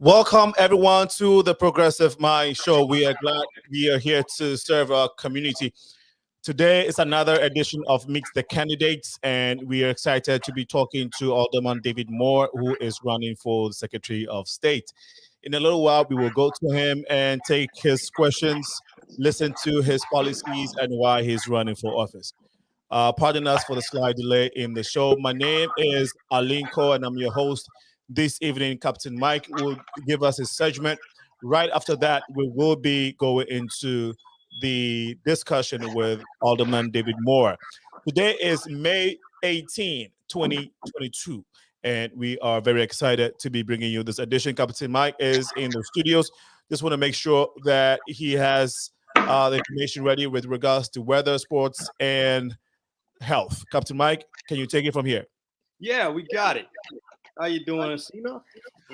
Welcome everyone to the Progressive Mind Show. We are glad we are here to serve our community. Today is another edition of Meet the Candidates, and we are excited to be talking to Alderman David Moore, who is running for the Secretary of State. In a little while, we will go to him and take his questions, listen to his policies, and why he's running for office. Pardon us for the slight delay in the show. My name is Alinko, and I'm your host this evening. Captain Mike will give us his segment. Right after that, we will be going into the discussion with Alderman David Moore. Today is May 18, 2022, and we are very excited to be bringing you this edition. Captain Mike is in the studios. Just want to make sure that he has the information ready with regards to weather, sports, and health. Captain Mike, can you take it from here? Yeah, we got it. How you doing, Cena?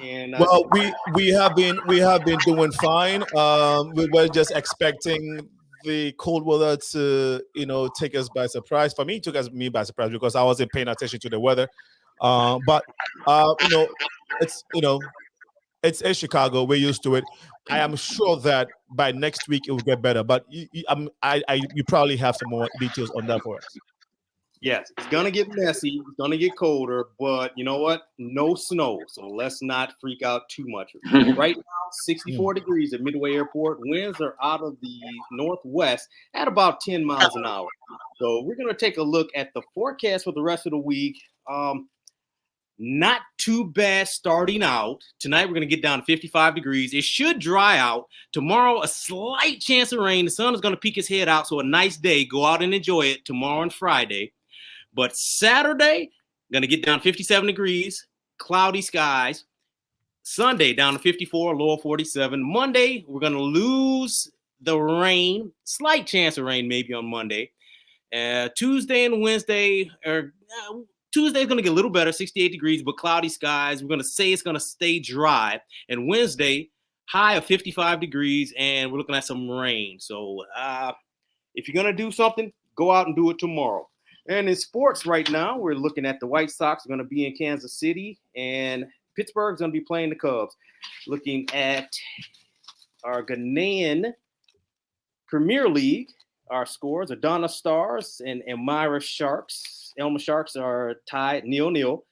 And well, we have been doing fine. We were just expecting the cold weather to take us by surprise. For me, it took me by surprise because I wasn't paying attention to the weather. But it's Chicago. We're used to it. I am sure that by next week it will get better. But you probably have some more details on that for us. Yes, it's going to get messy. It's going to get colder, but you know what? No snow, so let's not freak out too much. Right now, 64 degrees at Midway Airport. Winds are out of the northwest at about 10 miles an hour. So we're going to take a look at the forecast for the rest of the week. Not too bad starting out. Tonight, we're going to get down to 55 degrees. It should dry out. Tomorrow, a slight chance of rain. The sun is going to peek its head out, so a nice day. Go out and enjoy it tomorrow and Friday. But Saturday, going to get down 57 degrees, cloudy skies. Sunday, down to 54, low of 47. Monday, we're going to lose the rain. Slight chance of rain maybe on Monday. Tuesday and Wednesday, Tuesday is going to get a little better, 68 degrees, but cloudy skies. We're going to say it's going to stay dry. And Wednesday, high of 55 degrees, and we're looking at some rain. So if you're going to do something, go out and do it tomorrow. And in sports right now, we're looking at the White Sox are going to be in Kansas City, and Pittsburgh's going to be playing the Cubs. Looking at our Ghanaian Premier League, our scores, Adana Stars and Elmira Sharks. Elma Sharks are tied 0-0.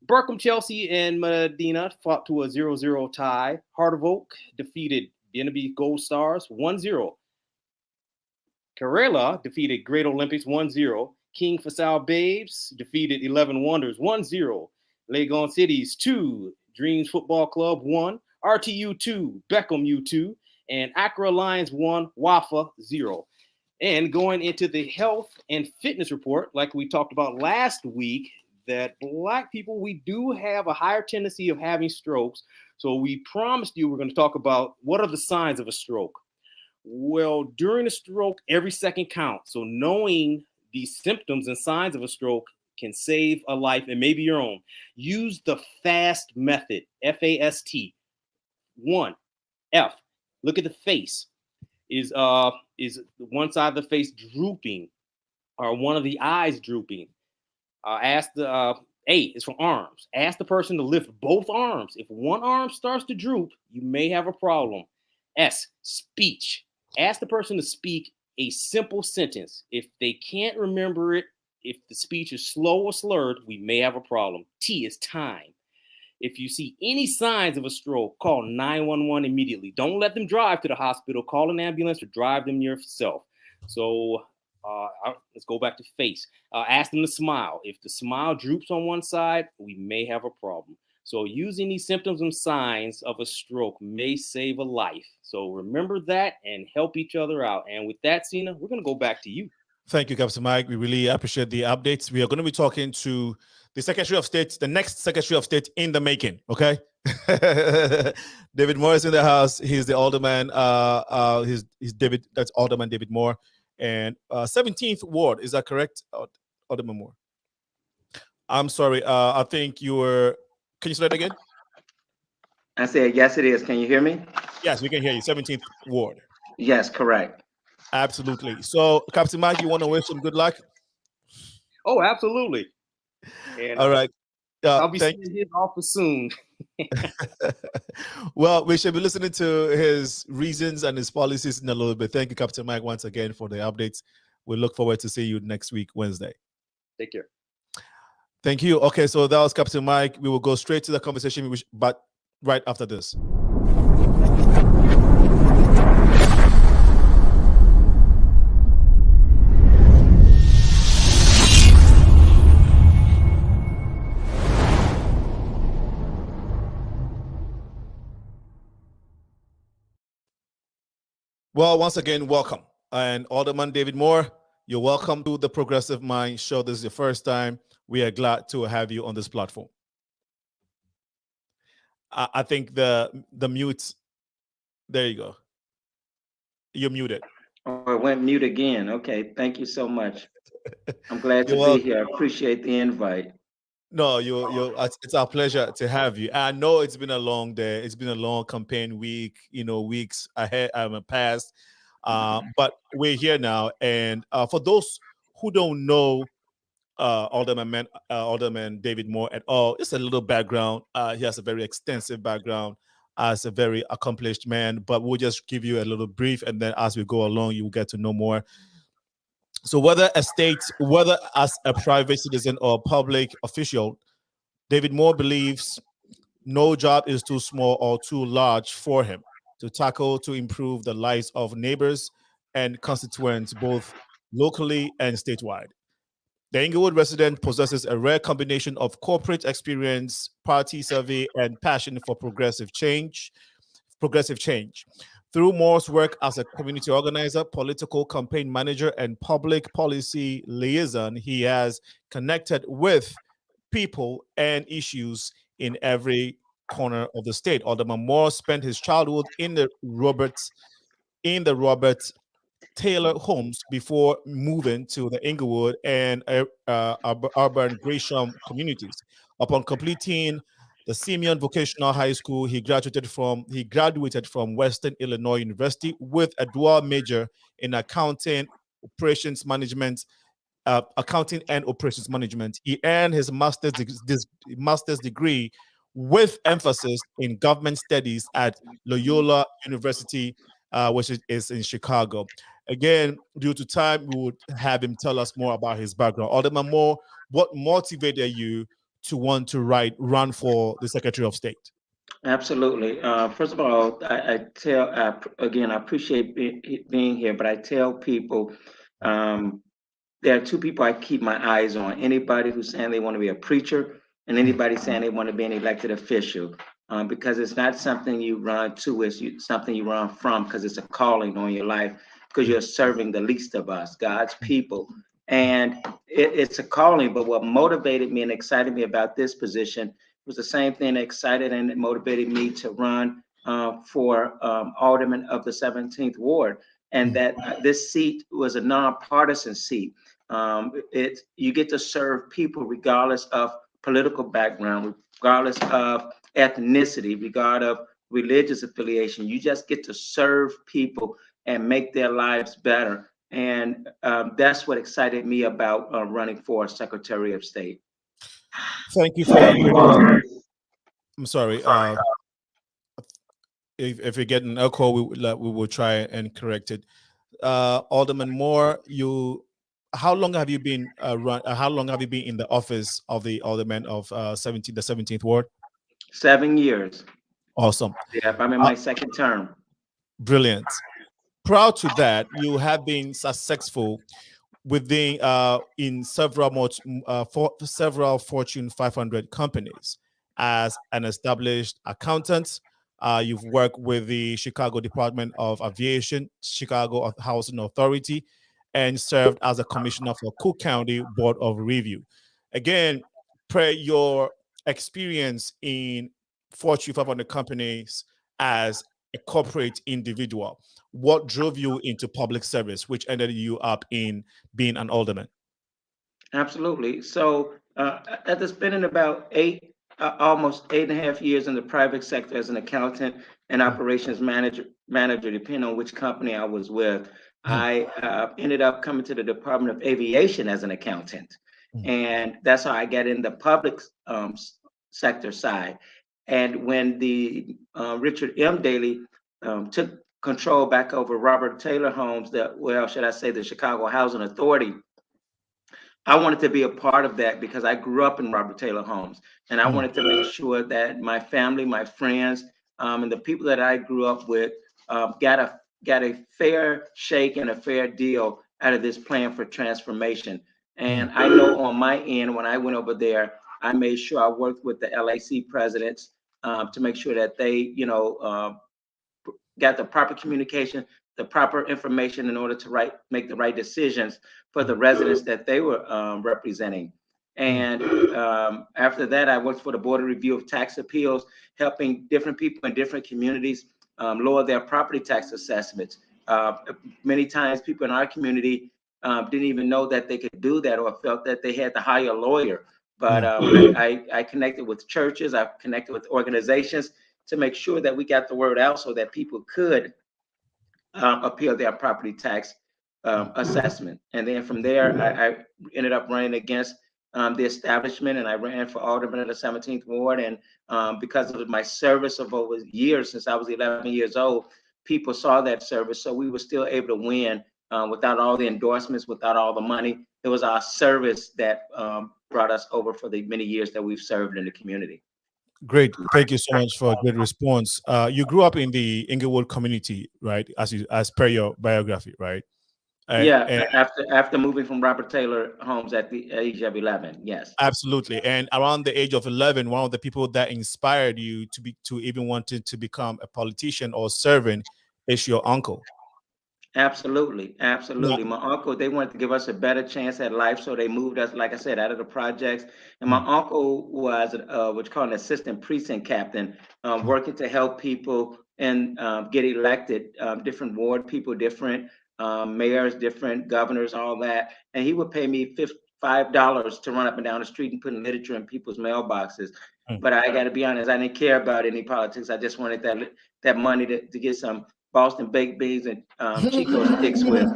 Berkham, Chelsea, and Medina fought to a 0-0 tie. Heart of Oak defeated BNB Gold Stars 1-0. Kerala defeated Great Olympics 1-0. King Faisal Babes defeated 11 Wonders 1-0. Legon Cities 2, Dreams Football Club 1, RTU 2, Beckham U2, and Accra Lions 1, Wafa 0. And going into the health and fitness report, like we talked about last week, that Black people, we do have a higher tendency of having strokes. So we promised you we're going to talk about what are the signs of a stroke. Well, during a stroke, every second counts. So knowing these symptoms and signs of a stroke can save a life and maybe your own. Use the FAST method, F-A-S-T. 1, F, look at the face. Is one side of the face drooping or one of the eyes drooping? Ask the A is for arms. Ask the person to lift both arms. If one arm starts to droop, you may have a problem. S, speech. Ask the person to speak a simple sentence. If they can't remember it, if the speech is slow or slurred, we may have a problem. T is time. If you see any signs of a stroke, call 911 immediately. Don't let them drive to the hospital. Call an ambulance or drive them yourself. So let's go back to face. Ask them to smile. If the smile droops on one side, we may have a problem. So using these symptoms and signs of a stroke may save a life. So remember that and help each other out. And with that, Cena, we're going to go back to you. Thank you, Captain Mike. We really appreciate the updates. We are going to be talking to the Secretary of State, the next Secretary of State in the making, okay? David Moore is in the house. He's the alderman. He's David. That's Alderman David Moore. And 17th Ward, is that correct, Alderman Moore? I'm sorry. I think you were... Can you say that again? I said, yes, it is. Can you hear me? Yes, we can hear you. 17th Ward. Yes, correct. Absolutely. So, Captain Mike, you want to wish him good luck? Oh, absolutely. And, all right. I'll be seeing his office soon. Well, we should be listening to his reasons and his policies in a little bit. Thank you, Captain Mike, once again for the updates. We look forward to see you next week, Wednesday. Take care. Thank you. Okay, so that was Captain Mike. We will go straight to the conversation, but right after this. Well, once again, welcome. And Alderman David Moore, you're welcome to the Progressive Mind Show. This is your first time. We are glad to have you on this platform. I think the mute, there you go. You're muted. Oh, it went mute again. Okay, thank you so much. I'm glad to be here. I appreciate the invite. No, it's our pleasure to have you. I know it's been a long day. It's been a long campaign week, weeks ahead, past. But we're here now. And for those who don't know Alderman David Moore at all, just a little background. He has a very extensive background as a very accomplished man, but we'll just give you a little brief, and then as we go along, you will get to know more. So whether as a private citizen or a public official, David Moore believes no job is too small or too large for him to improve the lives of neighbors and constituents, both locally and statewide. The Inglewood resident possesses a rare combination of corporate experience, party survey, and passion for progressive change. Through Moore's work as a community organizer, political campaign manager, and public policy liaison, he has connected with people and issues in every corner of the state. Alderman Moore spent his childhood in the Robert Taylor homes before moving to the Inglewood and urban Gresham communities. Upon completing the Simeon Vocational High School, he graduated from Western Illinois University with a dual major in accounting and operations management. He earned his master's degree with emphasis in government studies at Loyola University, which is in Chicago. Again, due to time, we would have him tell us more about his background. Alderman Moore, what motivated you to want to run for the Secretary of State? Absolutely. First of all, I appreciate being here, but I tell people there are two people I keep my eyes on. Anybody who's saying they want to be a preacher and anybody saying they want to be an elected official. Because it's not something you run to, it's something you run from, because it's a calling on your life, because you're serving the least of us, God's people. And it's a calling, but what motivated me and excited me about this position was the same thing that excited and motivated me to run for alderman of the 17th Ward. And that this seat was a nonpartisan seat. You get to serve people regardless of political background, regardless of ethnicity, regardless of religious affiliation. You just get to serve people and make their lives better. And that's what excited me about running for Secretary of State. Thank you for that. I'm sorry. If you're getting an echo, we will try and correct it. Alderman Moore, how long have you been how long have you been in the office of the alderman of the 17th Ward? 7 years. Awesome. Yeah, I'm in my second term. Brilliant. Prior to that, you have been successful within in several Fortune 500 companies as an established accountant. You've worked with the Chicago Department of Aviation, Chicago Housing Authority, and served as a commissioner for Cook County Board of Review. Again, per your experience in Fortune 500 companies as a corporate individual, what drove you into public service, which ended you up in being an alderman? Absolutely. So after spending about almost 8.5 years in the private sector as an accountant and operations manager, depending on which company I was with, I ended up coming to the Department of Aviation as an accountant. And that's how I get in the public sector side. And when the Richard M. Daley took control back over Robert Taylor Homes, should I say the Chicago Housing Authority, I wanted to be a part of that because I grew up in Robert Taylor Homes, and I wanted to make sure that my family, my friends, and the people that I grew up with got a fair shake and a fair deal out of this plan for transformation. And I know on my end, when I went over there, I made sure I worked with the LAC presidents to make sure that they, got the proper communication, the proper information in order to make the right decisions for the residents that they were representing. And after that, I worked for the Board of Review of Tax Appeals, helping different people in different communities lower their property tax assessments. Many times people in our community didn't even know that they could do that or felt that they had to hire a lawyer. But I connected with churches, I've connected with organizations to make sure that we got the word out so that people could appeal their property tax assessment. And then from there, I ended up running against the establishment, and I ran for alderman of the 17th Ward. And because of my service of over years, since I was 11 years old, people saw that service. So we were still able to win without all the endorsements, without all the money. It was our service that brought us over for the many years that we've served in the community. Great. Thank you so much for a great response. You grew up in the Inglewood community, right? As per your biography, right? And after moving from Robert Taylor Homes at the age of 11, yes. Absolutely. And around the age of 11, one of the people that inspired you to even wanting to become a politician or servant is your uncle. Absolutely. Absolutely. My uncle, they wanted to give us a better chance at life. So they moved us, like I said, out of the projects. And my uncle was what's called an assistant precinct captain, working to help people and get elected, different ward people, different mayors, different governors, all that. And he would pay me $5 to run up and down the street and put literature in people's mailboxes. But I got to be honest, I didn't care about any politics. I just wanted that money to get some Boston baked beans and Chico sticks with.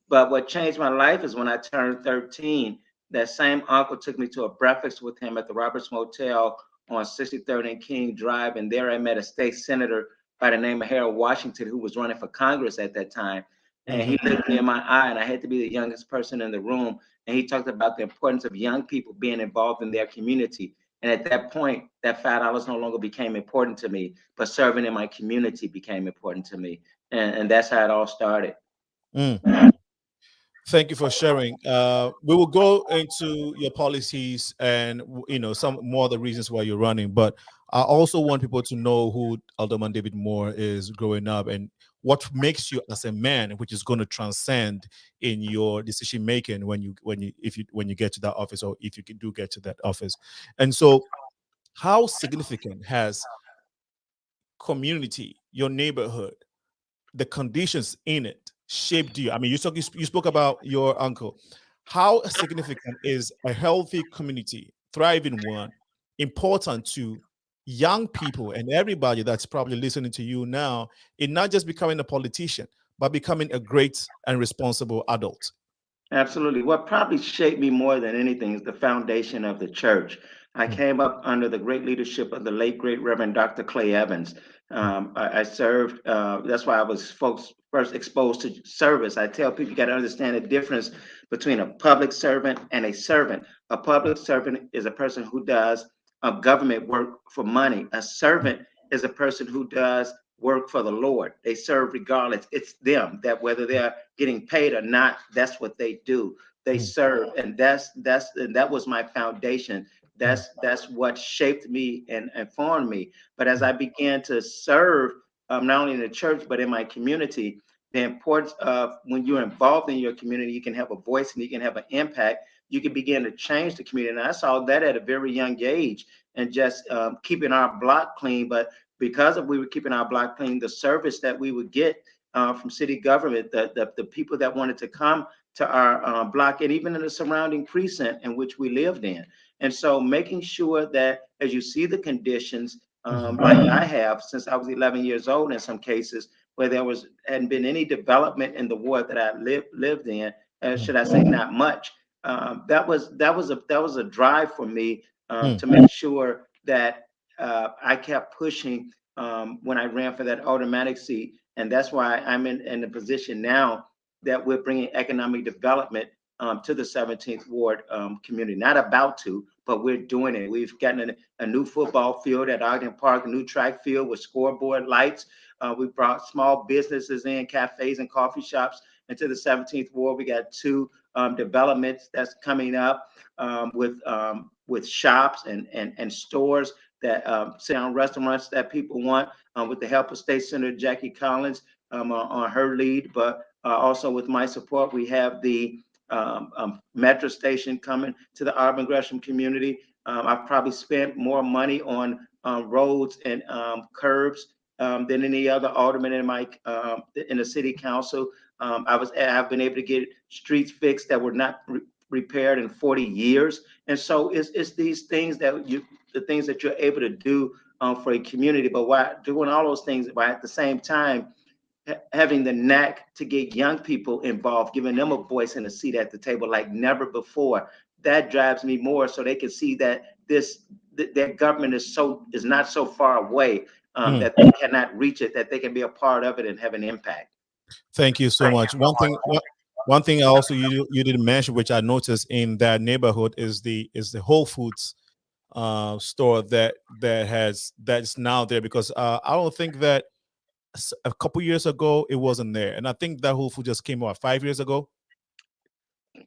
But what changed my life is when I turned 13, that same uncle took me to a breakfast with him at the Roberts Motel on 63rd and King Drive. And there I met a state senator by the name of Harold Washington, who was running for Congress at that time. And he looked me in my eye, and I had to be the youngest person in the room. And he talked about the importance of young people being involved in their community. And at that point, that $5 no longer became important to me, but serving in my community became important to me. And that's how it all started. Thank you for sharing. We will go into your policies and some more of the reasons why you're running, but I also want people to know who Alderman David Moore is growing up and what makes you as a man, which is going to transcend in your decision making when you get to that office, or if you do get to that office. And so, how significant has community, your neighborhood, the conditions in it shaped you? I mean, you spoke about your uncle. How significant is a healthy community, thriving one, important to young people and everybody that's probably listening to you now in not just becoming a politician, but becoming a great and responsible adult? Absolutely. What probably shaped me more than anything is the foundation of the church. I came up under the great leadership of the late, great Reverend Dr. Clay Evans. I served, that's why I was first exposed to service. I tell people you got to understand the difference between a public servant and a servant. A public servant is a person who does government work for money. A servant is a person who does work for the Lord. They serve regardless. It's them that whether they're getting paid or not, that's what they do. They serve, and that was my foundation. That's what shaped me and formed me. But as I began to serve, not only in the church but in my community, the importance of when you're involved in your community, you can have a voice and you can have an impact. You can begin to change the community. And I saw that at a very young age, and just keeping our block clean. But because we were keeping our block clean, the service that we would get from city government, the people that wanted to come to our block, and even in the surrounding precinct in which we lived in. And so making sure that as you see the conditions, like I have since I was 11 years old in some cases, where hadn't been any development in the ward that I lived in, should I say not much, that was a drive for me Mm. to make sure that I kept pushing when I ran for that automatic seat, and that's why I'm in the position now that we're bringing economic development to the 17th Ward community. Not about to, but we're doing it. We've gotten a new football field at Ogden Park, a new track field with scoreboard lights. We brought small businesses in, cafes and coffee shops into the 17th Ward. We got two developments that's coming up with shops and stores that sit down restaurants that people want with the help of State Senator Jackie Collins on her lead, but also with my support. We have the metro station coming to the Auburn Gresham community. I've probably spent more money on roads and curbs than any other alderman in the city council. I've been able to get streets fixed that were not repaired in 40 years. And so it's these things the things that you're able to do for a community, but while doing all those things, while at the same time having the knack to get young people involved, giving them a voice and a seat at the table like never before. That drives me more, so they can see that their government is not so far away Mm. that they cannot reach it, that they can be a part of it and have an impact. Thank you so much. One thing also you didn't mention, which I noticed in that neighborhood, is the Whole Foods store that's now there, because I don't think that a couple years ago it wasn't there, and I think that Whole Food just came out 5 years ago.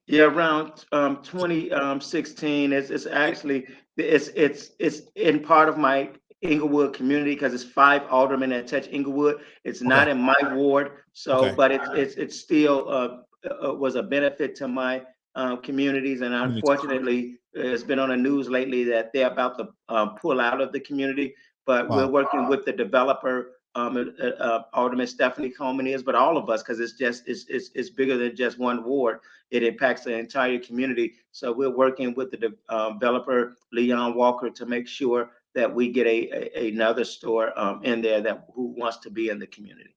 Yeah, around 2016. It's actually it's in part of my Inglewood community because it's 5 aldermen that touch Inglewood. It's Okay. not in my ward, so Okay. but it's still was a benefit to my communities. And Community. unfortunately, it's been on the news lately that they're about to pull out of the community. But we're Wow. working with the developer, Alderman Stephanie Coleman is, but all of us, because it's bigger than just one ward. It impacts the entire community. So we're working with the developer, Leon Walker, to make sure that we get another store in there that who wants to be in the community.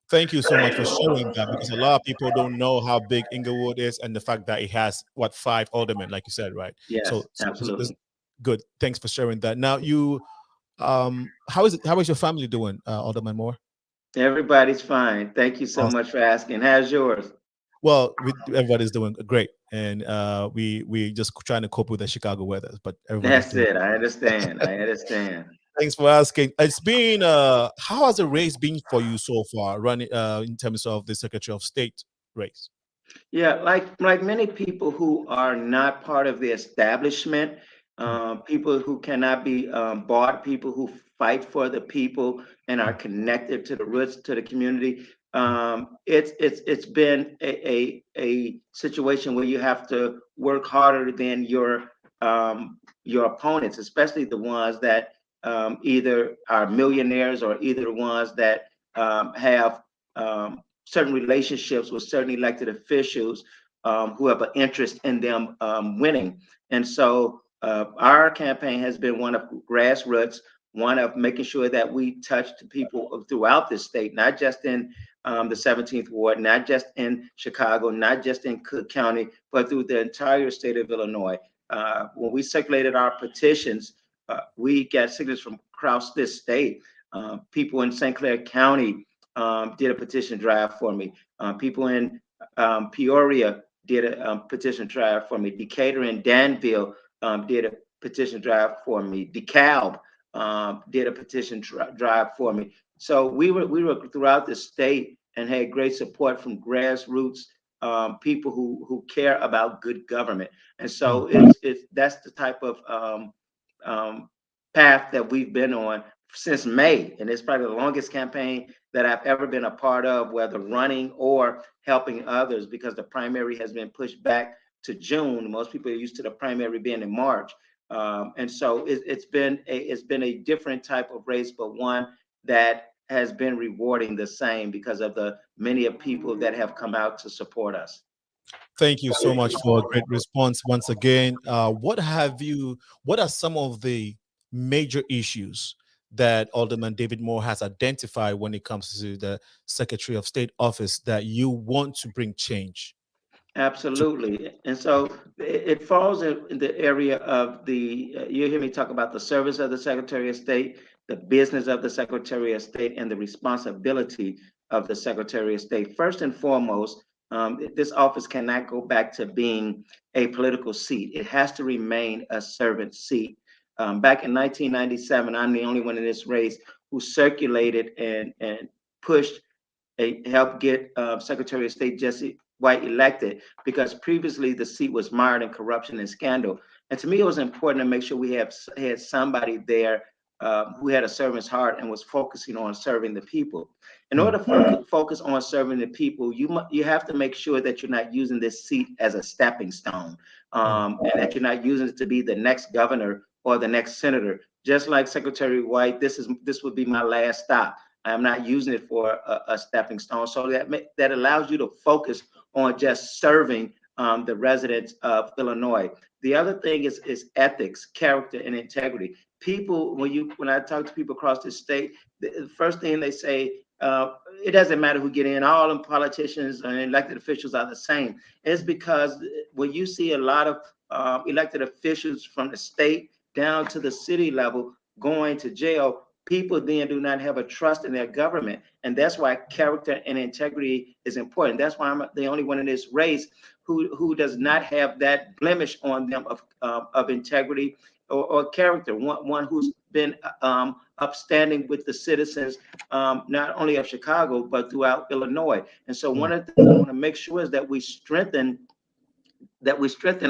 Thank you so much for sharing that, because a lot of people don't know how big Inglewood is and the fact that it has what 5 aldermen, like you said, right? Yes, So this absolutely. good. Thanks for sharing that. Now how is it? How is your family doing, Alderman Moore? Everybody's fine. Thank you so much Awesome. for asking. How's yours? Well, everybody's doing great, and we just trying to cope with the Chicago weather, but everybody's That's doing. it. I understand. I understand. Thanks for asking. It's been how has the race been for you so far, running in terms of the Secretary of State race? Yeah, like many people who are not part of the establishment, Mm. people who cannot be bought, people who fight for the people and are connected to the roots to the community. It's been a situation where you have to work harder than your opponents, especially the ones that either are millionaires or either the ones that have certain relationships with certain elected officials who have an interest in them winning. And so our campaign has been one of grassroots, one of making sure that we touch the people throughout the state, not just in the 17th Ward, not just in Chicago, not just in Cook County, but through the entire state of Illinois. When we circulated our petitions, we got signatures from across this state. People in St. Clair County did a petition drive for me. People in Peoria did a petition drive for me. Decatur and Danville did a petition drive for me. DeKalb did a petition drive for me. So we were throughout the state and had great support from grassroots people who care about good government. And so that's the type of path that we've been on since May, and it's probably the longest campaign that I've ever been a part of, whether running or helping others, because the primary has been pushed back to June. Most people are used to the primary being in March, and so it's been a different type of race, but one that has been rewarding the same because of the many of people that have come out to support us. Thank you so much for a great response once again. What are some of the major issues that Alderman David Moore has identified when it comes to the Secretary of State office that you want to bring change? Absolutely. And so it falls in the area of you hear me talk about the service of the Secretary of State, the business of the Secretary of State, and the responsibility of the Secretary of State. First and foremost, this office cannot go back to being a political seat. It has to remain a servant seat. Back in 1997, I'm the only one in this race who circulated and pushed helped get Secretary of State Jesse White elected, because previously the seat was mired in corruption and scandal. And to me, it was important to make sure we had somebody there who had a servant's heart and was focusing on serving the people. In order to focus on serving the people, you have to make sure that you're not using this seat as a stepping stone, and that you're not using it to be the next governor or the next senator. Just like Secretary White, this would be my last stop. I'm not using it for a stepping stone. So that allows you to focus on just serving the residents of Illinois. The other thing is ethics, character, and integrity. People, when I talk to people across the state, the first thing they say, it doesn't matter who get in. All them politicians and elected officials are the same. It's because when you see a lot of elected officials from the state down to the city level going to jail, people then do not have a trust in their government. And that's why character and integrity is important. That's why I'm the only one in this race who does not have that blemish on them of integrity or character. One who's been upstanding with the citizens, not only of Chicago, but throughout Illinois. And so one of the things I want to make sure is that we strengthen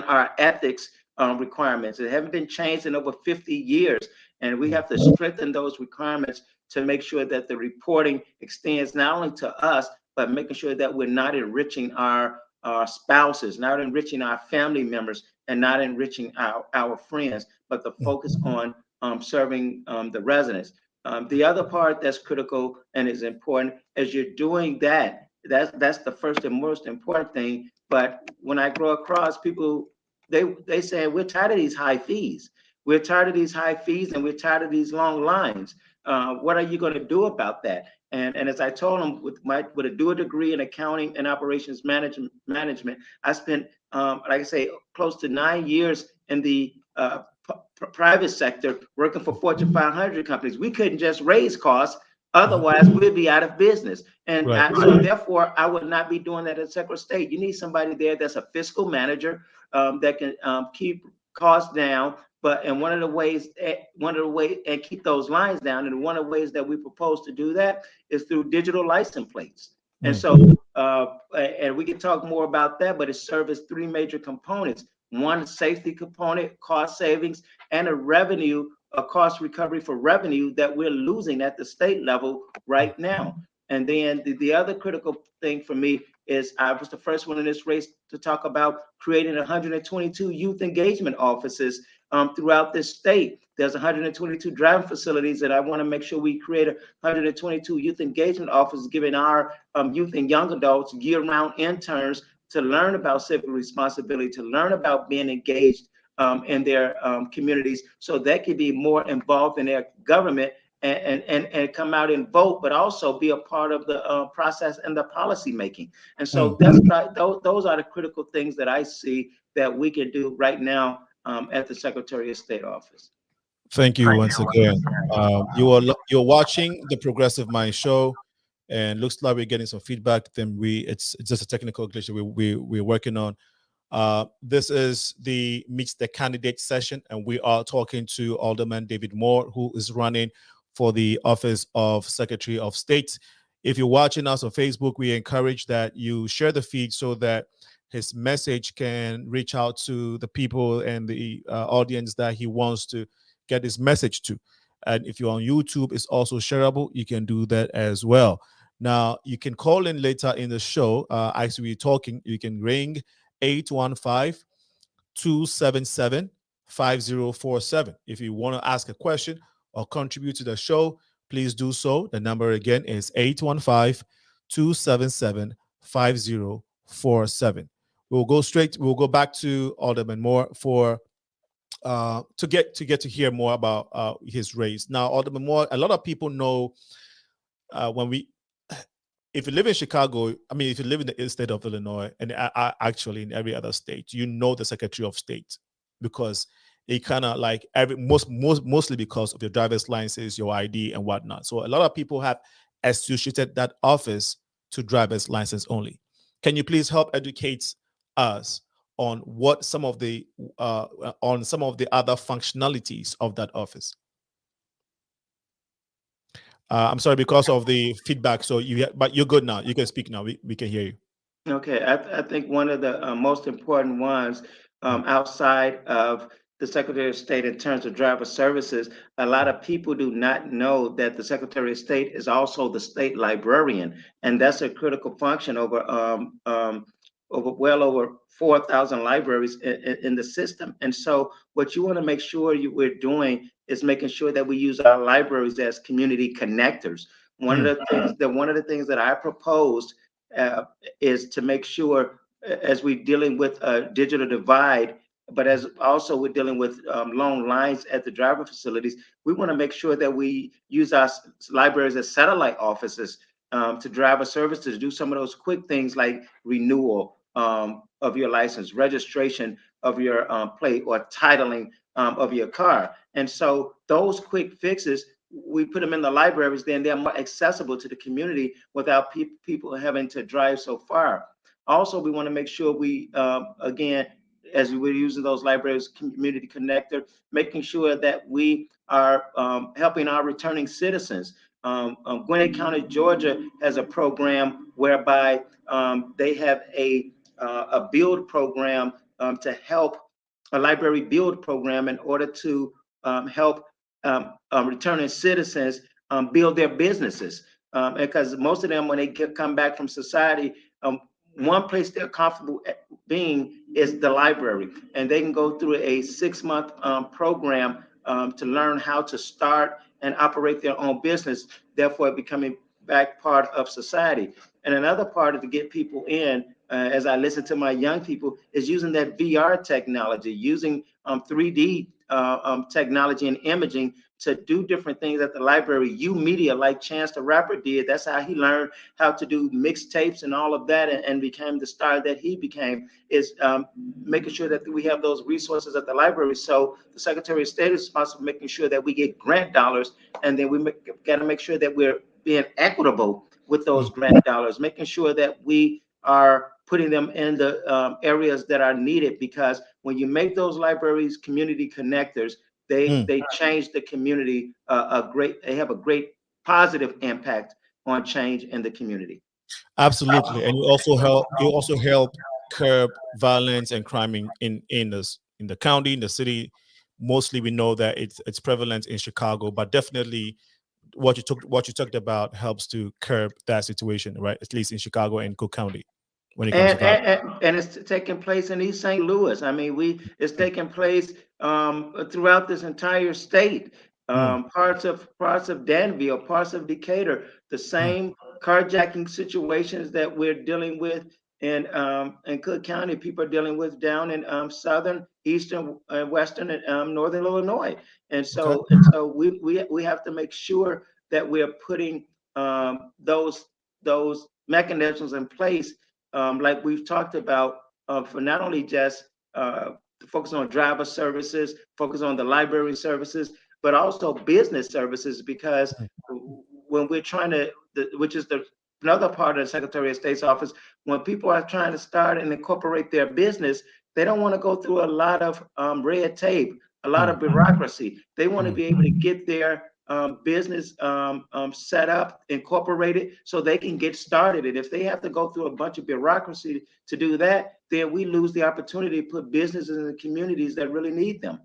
our ethics requirements. It haven't been changed in over 50 years. And we have to strengthen those requirements to make sure that the reporting extends not only to us, but making sure that we're not enriching our spouses, not enriching our family members, and not enriching our friends, but the focus on serving the residents. The other part that's critical and is important as you're doing that, that's the first and most important thing. But when I grow across people, they say, we're tired of these high fees. We're tired of these high fees and we're tired of these long lines. What are you going to do about that? And as I told them, with a dual degree in accounting and operations management, I spent, like I say, close to 9 years in the private sector working for Fortune 500 companies. We couldn't just raise costs. Otherwise, we'd be out of business. And so therefore, I would not be doing that at Secretary of State. You need somebody there that's a fiscal manager that can keep costs down. And one of the ways, and keep those lines down. And one of the ways that we propose to do that is through digital license plates. And so, and we can talk more about that, but it serves three major components: one, safety component, cost savings, and a cost recovery for revenue that we're losing at the state level right now. And then the other critical thing for me is I was the first one in this race to talk about creating 122 youth engagement offices throughout this state. There's 122 driving facilities, and I want to make sure we create 122 youth engagement offices, giving our youth and young adults year-round interns to learn about civic responsibility, to learn about being engaged in their communities, so they can be more involved in their government and come out and vote, but also be a part of the process and the policy making. And so those are the critical things that I see that we can do right now at the Secretary of State office. Thank you once again. You're watching the Progressive Mind Show, and looks like we're getting some feedback. Then it's just a technical glitch that we're working on. This is the Meet the Candidate session, and we are talking to Alderman David Moore, who is running for the office of Secretary of State. If you're watching us on Facebook, we encourage that you share the feed so that his message can reach out to the people and the audience that he wants to get his message to. And if you're on YouTube, it's also shareable. You can do that as well. Now, you can call in later in the show. As we're talking, you can ring 815-277-5047. If you want to ask a question or contribute to the show, please do so. The number again is 815-277-5047. We'll go back to Alderman Moore for to get to hear more about his race. Now, Alderman Moore, a lot of people know when if you live in Chicago, I mean, if you live in the state of Illinois, and actually in every other state, you know the Secretary of State, because it kind of like mostly because of your driver's license, your ID, and whatnot. So a lot of people have associated that office to driver's license only. Can you please help educate us on what some of the other functionalities of that office? I'm sorry, because of the feedback. So but you're good now. You can speak now. We can hear you. Okay, I think one of the most important ones outside of the Secretary of State in terms of driver services, a lot of people do not know that the Secretary of State is also the state librarian, and that's a critical function over well over 4,000 libraries in the system. And so what you want to make sure we're doing is making sure that we use our libraries as community connectors. One of the things that I proposed is to make sure, as we're dealing with a digital divide, but as also we're dealing with long lines at the driver facilities, we want to make sure that we use our libraries as satellite offices to driver services, to do some of those quick things like renewal of your license, registration of your plate, or titling of your car. And so those quick fixes, we put them in the libraries, then they're more accessible to the community without people having to drive so far. Also, we want to make sure we, again, as we're using those libraries, community connector, making sure that we are helping our returning citizens. Gwinnett County, Georgia has a program whereby they have a build program to help, a library build program in order to help returning citizens build their businesses, because most of them, when they come back from society, one place they're comfortable being is the library, and they can go through a 6-month program to learn how to start and operate their own business, therefore becoming back part of society. And another part of to get people in, as I listen to my young people, is using that VR technology, using 3D technology and imaging to do different things at the library. Media, like Chance the Rapper did, that's how he learned how to do mixtapes and all of that, and became the star that he became, is making sure that we have those resources at the library. So the Secretary of State is responsible for making sure that we get grant dollars, and then we got to make sure that we're being equitable with those grant dollars, making sure that we are putting them in the areas that are needed, because when you make those libraries community connectors, they change the community they have a great positive impact on change in the community. Absolutely. And you also help curb violence and crime in the county, in the city. Mostly we know that it's prevalent in Chicago, but definitely what you talked about helps to curb that situation, right? At least in Chicago and Cook County. When it comes to that. And it's taking place in East St. Louis. I mean, it's taking place throughout this entire state. Parts of Danville, parts of Decatur, the same carjacking situations that we're dealing with in Cook County, people are dealing with down in southern, eastern, western, and northern Illinois. And so we have to make sure that we're putting those mechanisms in place, like we've talked about, for not only just focus on driver services, focus on the library services, but also business services, because when we're trying to, which is another part of the Secretary of State's office, when people are trying to start and incorporate their business, they don't want to go through a lot of red tape, a lot of bureaucracy. They want to be able to get their business set up, incorporated, so they can get started. And if they have to go through a bunch of bureaucracy to do that, then we lose the opportunity to put businesses in the communities that really need them.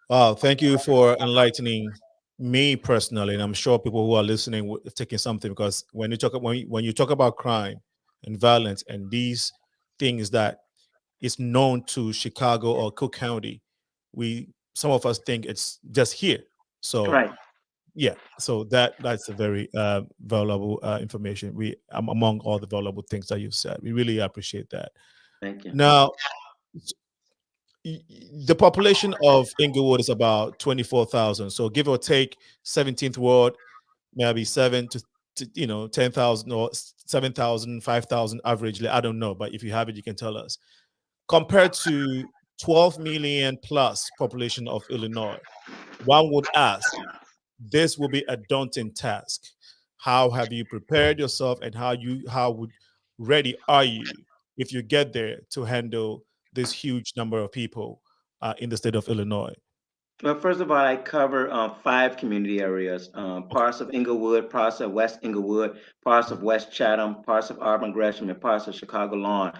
Wow, thank you for enlightening me personally, and I'm sure people who are listening are taking something, because when you talk about crime and violence and these things that is known to Chicago or Cook County, some of us think it's just here. So yeah, so that's a very valuable information. Among all the valuable things that you've said, we really appreciate that. Thank you. Now, the population of Inglewood is about 24,000. So give or take 17th ward, maybe 7 to 10,000 or 7,000, 5,000 averagely. I don't know, but if you have it, you can tell us. Compared to 12 million plus population of Illinois, one would ask, this will be a daunting task. How have you prepared yourself, and how ready are you if you get there to handle this huge number of people in the state of Illinois? Well, first of all, I cover 5 community areas: Okay. parts of Inglewood, parts of West Inglewood, parts of West Chatham, parts of Auburn Gresham, and parts of Chicago Lawn.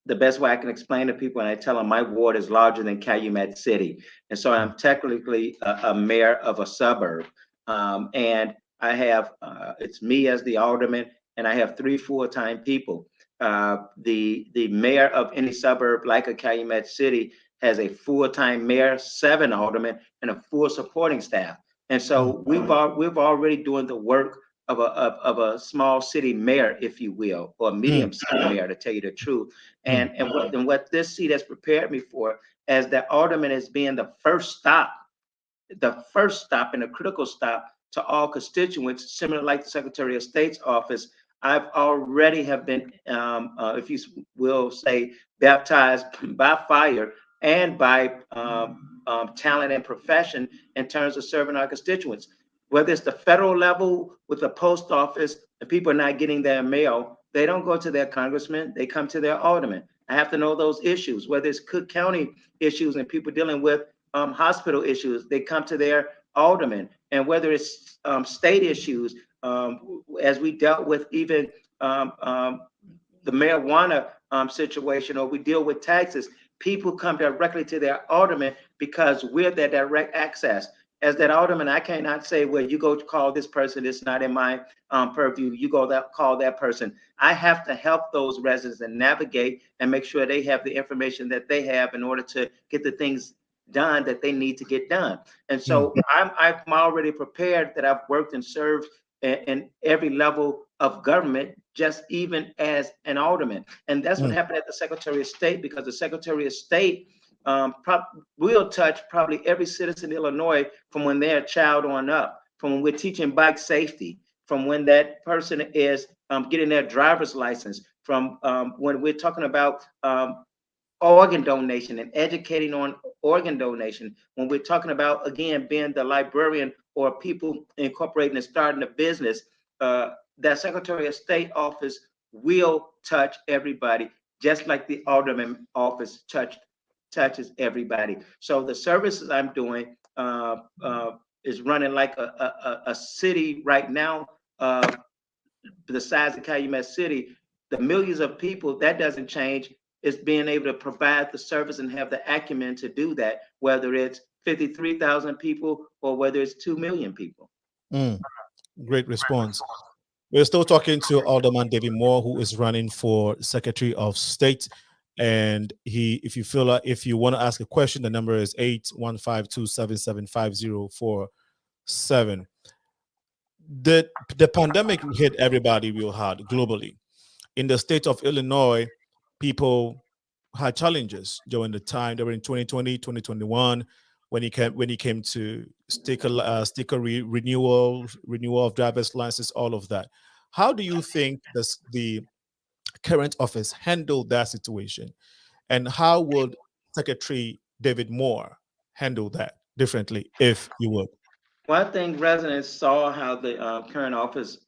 The best way I can explain to people, and I tell them, my ward is larger than Calumet City, and so I'm technically a mayor of a suburb. And I have it's me as the alderman, and I have 3 full-time people. The mayor of any suburb like a Calumet City has a full-time mayor, 7 aldermen, and a full supporting staff. And so we've already doing the work of a small city mayor, if you will, or a medium city mayor, to tell you the truth. And what this seat has prepared me for, as the alderman, is being the first stop and a critical stop to all constituents, similar like the Secretary of State's office. I've already have been, if you will say, baptized by fire and by talent and profession in terms of serving our constituents. Whether it's the federal level with the post office and people are not getting their mail, they don't go to their congressman, they come to their alderman. I have to know those issues. Whether it's Cook County issues and people dealing with hospital issues, they come to their alderman. And whether it's state issues, as we dealt with even the marijuana situation, or we deal with taxes, people come directly to their alderman because we're their direct access. As that alderman, I cannot say, well, you go call this person, it's not in my purview, you go call that person. I have to help those residents and navigate and make sure they have the information that they have in order to get the things done that they need to get done. And so I'm already prepared, that I've worked and served in every level of government, just even as an alderman. And that's what happened at the Secretary of State, because the Secretary of State will touch probably every citizen in Illinois from when they're a child on up, from when we're teaching bike safety, from when that person is getting their driver's license, from when we're talking about organ donation and educating on organ donation, when we're talking about, again, being the librarian or people incorporating and starting a business. That Secretary of State office will touch everybody, just like the alderman office touches everybody. So the services I'm doing is running like a city right now, the size of Calumet City. The millions of people, that doesn't change. It's being able to provide the service and have the acumen to do that, whether it's 53,000 people or whether it's 2 million people. Great response. We're still talking to Alderman David Moore, who is running for Secretary of State. And if you want to ask a question, the number is 815-277-5047. The pandemic hit everybody real hard globally. In the state of Illinois, people had challenges during 2020, 2021, when it came to sticker renewal of driver's license, all of that. How do you think the current office handled that situation, and how would Secretary David Moore handle that differently, if you would? Well, I think residents saw how the current office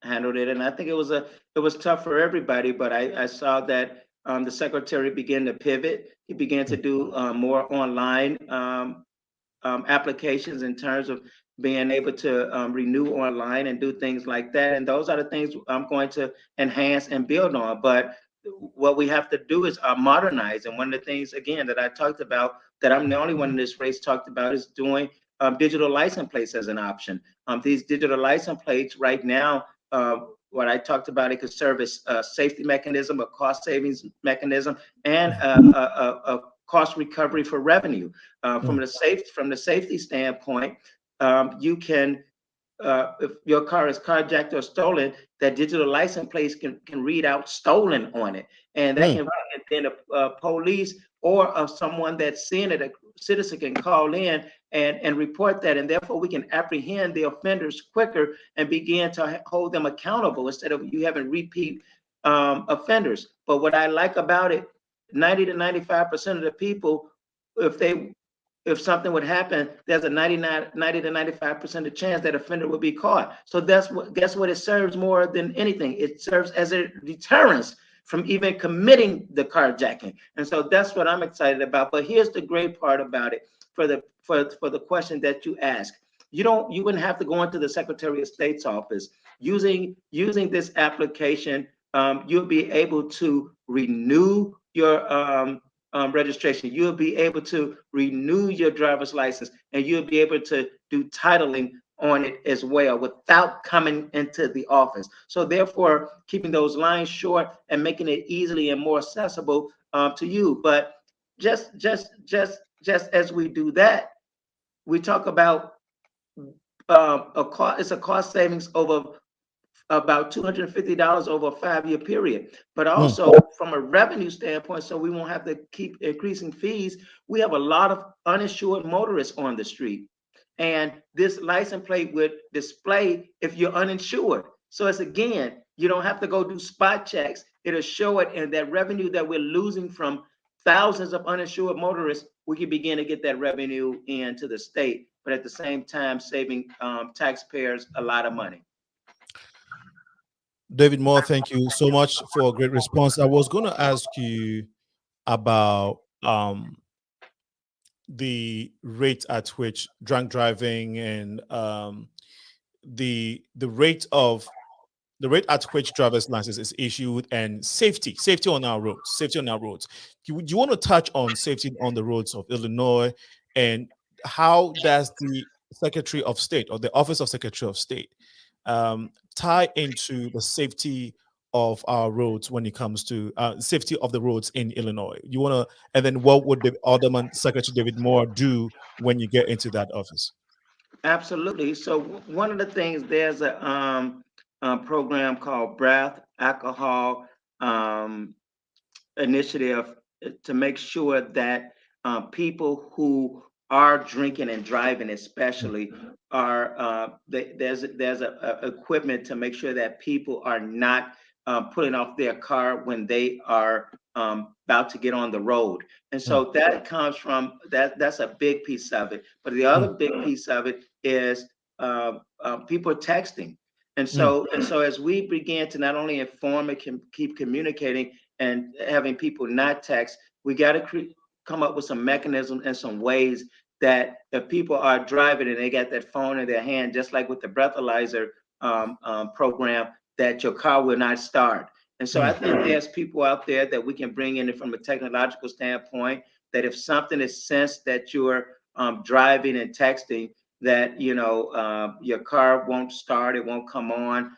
handled it, and I think it was tough for everybody. But I saw that the secretary began to pivot. He began to do more online applications in terms of being able to renew online and do things like that. And those are the things I'm going to enhance and build on. But what we have to do is modernize. And one of the things, again, that I talked about, that I'm the only one in this race talked about, is doing digital license plates as an option. These digital license plates right now, what I talked about, it could serve as a safety mechanism, a cost savings mechanism, and a cost recovery for revenue. From the safety standpoint, you can, if your car is carjacked or stolen, that digital license plate can read out stolen on it, and that can, then the police or someone that's seeing it, a citizen, can call in and report that, and therefore we can apprehend the offenders quicker and begin to hold them accountable instead of you having repeat offenders. But what I like about it, 90 to 95% of the people, if something would happen, there's a 90 to 95% of chance that offender will be caught. So guess what it serves more than anything? It serves as a deterrence from even committing the carjacking. And so that's what I'm excited about. But here's the great part about it for the question that you asked. You wouldn't have to go into the Secretary of State's office. Using this application, you'll be able to renew your registration. You'll be able to renew your driver's license, and you'll be able to do titling on it as well without coming into the office. So therefore, keeping those lines short and making it easily and more accessible to you. But just as we do that, we talk about it's a cost savings over about $250 over a 5-year period. But also from a revenue standpoint, so we won't have to keep increasing fees, we have a lot of uninsured motorists on the street. And this license plate would display if you're uninsured. So it's, again, you don't have to go do spot checks. It'll show it, and that revenue that we're losing from thousands of uninsured motorists, we can begin to get that revenue into the state, but at the same time saving taxpayers a lot of money. David Moore, thank you so much for a great response. I was going to ask you about the rate at which drunk driving and the rate at which driver's license is issued, and safety on our roads. Do you want to touch on safety on the roads of Illinois, and how does the Secretary of State or the Office of Secretary of State tie into the safety of our roads when it comes to safety of the roads in Illinois? You want to, and then what would the Alderman Secretary David Moore do when you get into that office? Absolutely. So one of the things, there's a program called Breath Alcohol Initiative to make sure that people who are drinking and driving, especially, are there's a equipment to make sure that people are not putting off their car when they are about to get on the road. And so that comes from that's a big piece of it. But the other big piece of it is people texting. And so as we begin to not only inform and keep communicating and having people not text, we got to come up with some mechanisms and some ways that if people are driving and they got that phone in their hand, just like with the breathalyzer program, that your car will not start. And so I think there's people out there that we can bring in from a technological standpoint, that if something is sensed that you're driving and texting, that, your car won't start, it won't come on,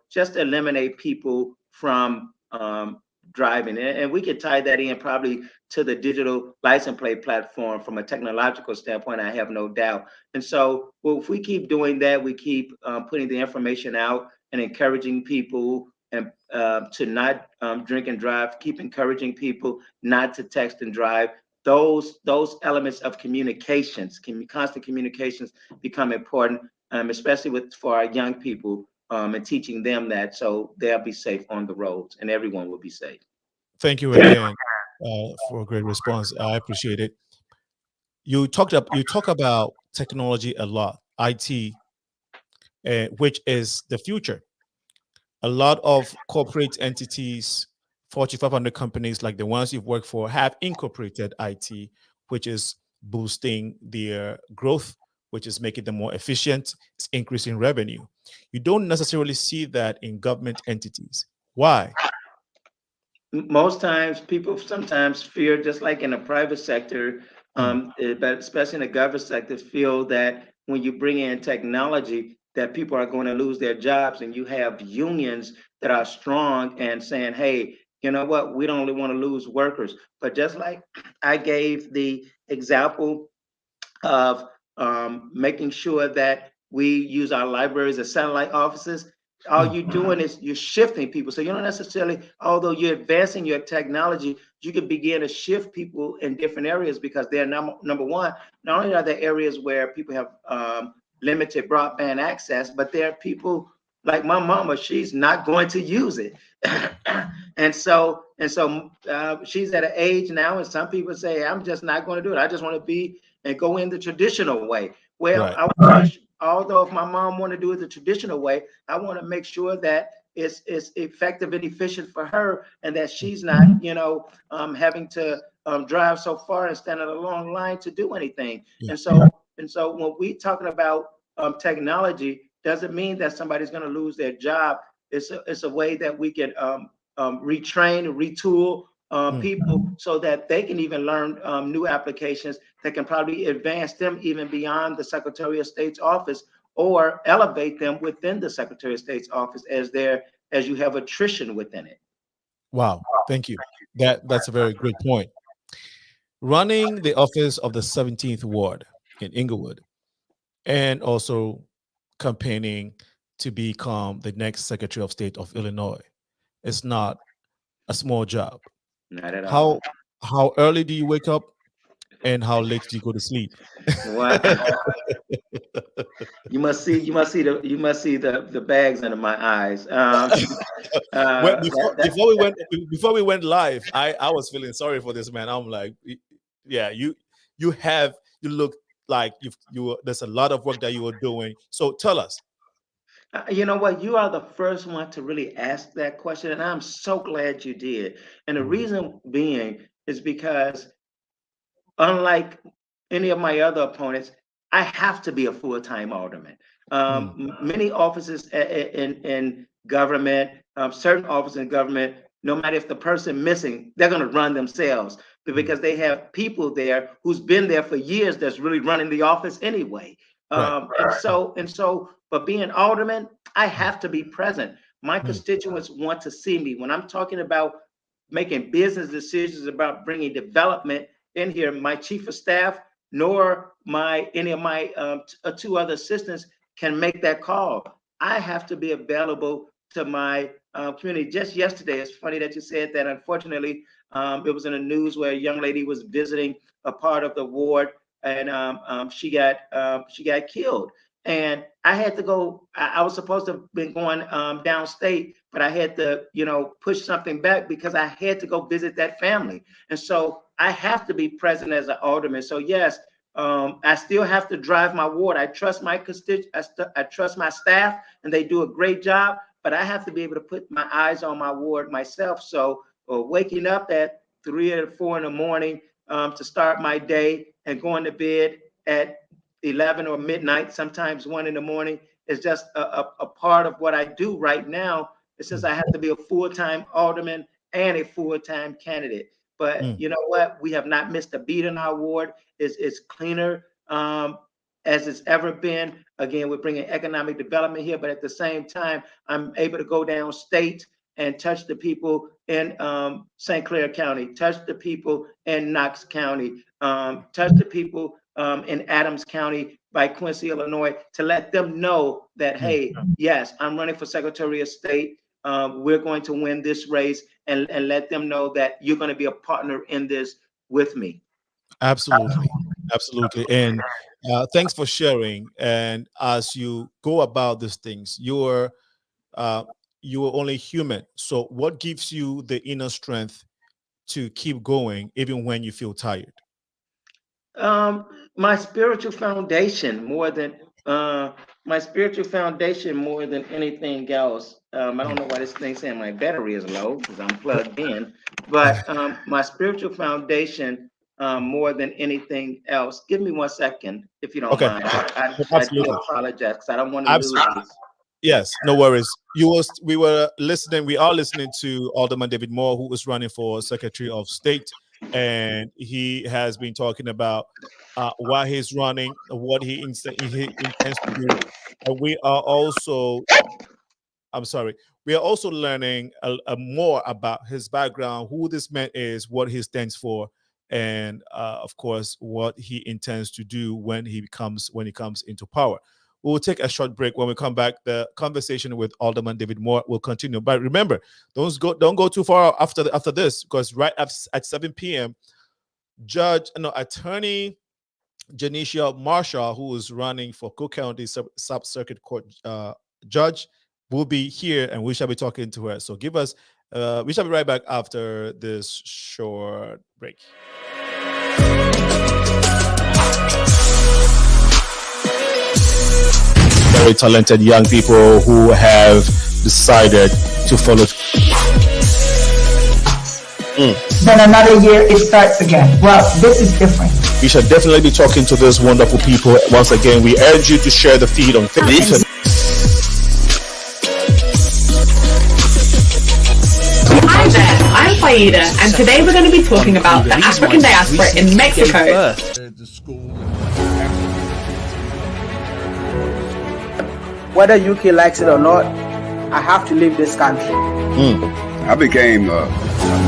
just eliminate people from driving. And we could tie that in probably to the digital license plate platform from a technological standpoint, I have no doubt. And so, well, if we keep doing that, we keep putting the information out and encouraging people and to not drink and drive, keep encouraging people not to text and drive. Those elements of communications, constant communications, become important, especially for our young people, and teaching them that, so they'll be safe on the roads and everyone will be safe. Thank you again for a great response. I appreciate it. You talk about technology a lot, IT, which is the future. A lot of corporate entities, Fortune 500 companies like the ones you've worked for, have incorporated IT, which is boosting their growth, which is making them more efficient. It's increasing revenue. You don't necessarily see that in government entities. Why? Most times people sometimes fear, just like in the private sector, but especially in the government sector, feel that when you bring in technology, that people are going to lose their jobs. And you have unions that are strong and saying, hey, you know what, we don't really want to lose workers. But just like I gave the example of making sure that we use our libraries as satellite offices, all you're doing is you're shifting people. So you don't necessarily, although you're advancing your technology, you can begin to shift people in different areas because they're number one. Not only are there areas where people have limited broadband access, but there are people like my mama. She's not going to use it, and so she's at an age now, and some people say, "I'm just not going to do it. I just want to be and go in the traditional way." Well, Right. I want to, although if my mom want to do it the traditional way, I want to make sure that it's effective and efficient for her, and that she's not, having to drive so far and stand in a long line to do anything. Yeah. And so when we talking about technology, doesn't mean that somebody's going to lose their job. It's a way that we can retrain and retool people so that they can even learn new applications that can probably advance them even beyond the Secretary of State's office, or elevate them within the Secretary of State's office as you have attrition within it. Wow. Thank you. That's a very great point. Running the office of the 17th Ward in Inglewood, and also campaigning to become the next Secretary of State of Illinois, is not a small job. Not at all. How early do you wake up, and how late do you go to sleep? What? You must see the bags under my eyes. Well, That, before we went live, I was feeling sorry for this man. I'm like, yeah, you look like there's a lot of work that you were doing. So tell us. You know what? You are the first one to really ask that question, and I'm so glad you did. And the reason being is because, unlike any of my other opponents, I have to be a full-time alderman. Many offices in government, certain offices in government, no matter if the person missing, they're going to run themselves because they have people there who's been there for years that's really running the office anyway. Right. But being alderman, I have to be present. My constituents want to see me when I'm talking about making business decisions about bringing development in here. My chief of staff nor any of my two other assistants can make that call. I have to be available to my community. Just yesterday, it's funny that you said that. Unfortunately, it was in the news where a young lady was visiting a part of the ward, and she got killed. And I had to go. I was supposed to have been going downstate, but I had to, push something back because I had to go visit that family. And so I have to be present as an alderman. So yes, I still have to drive my ward. I trust my I trust my staff, and they do a great job. But I have to be able to put my eyes on my ward myself. So waking up at 3 or 4 in the morning to start my day, and going to bed at 11 or midnight, sometimes 1 in the morning, is just a part of what I do right now. It says I have to be a full-time alderman and a full-time candidate. But you know what? We have not missed a beat in our ward. It's cleaner as it's ever been. Again, we're bringing economic development here, but at the same time, I'm able to go downstate and touch the people in St. Clair County, touch the people in Knox County, touch the people in Adams County by Quincy, Illinois, to let them know that, hey, yes, I'm running for Secretary of State. We're going to win this race, and let them know that you're going to be a partner in this with me. Absolutely. Absolutely. And thanks for sharing. And as you go about these things, you're only human. So what gives you the inner strength to keep going even when you feel tired? My spiritual foundation more than anything else. I don't know why this thing saying my battery is low because I'm plugged in, but my spiritual foundation more than anything else. Give me 1 second, if you don't Okay. mind. I do Absolutely. apologize because I don't want to lose these. Yes, no worries. We are listening to Alderman David Moore, who is running for Secretary of State, and he has been talking about why he's running, what he intends to do. And we are also learning more about his background, who this man is, what he stands for, and of course, what he intends to do when he comes into power. We'll take a short break. When we come back, the conversation with Alderman David Moore will continue. But remember, don't go too far after this, because right at 7 p.m., Attorney JENETIA Marshall, who is running for Cook County Sub-Circuit Court judge, will be here, and we shall be talking to her. So we shall be right back after this short break. Very talented young people who have decided to follow. Then another year it starts again. Well, this is different. We shall definitely be talking to those wonderful people. Once again, we urge you to share the feed on Facebook. Hi there, I'm Faida, and today we're going to be talking about the African diaspora in Mexico. Whether UK likes it or not, I have to leave this country. I became a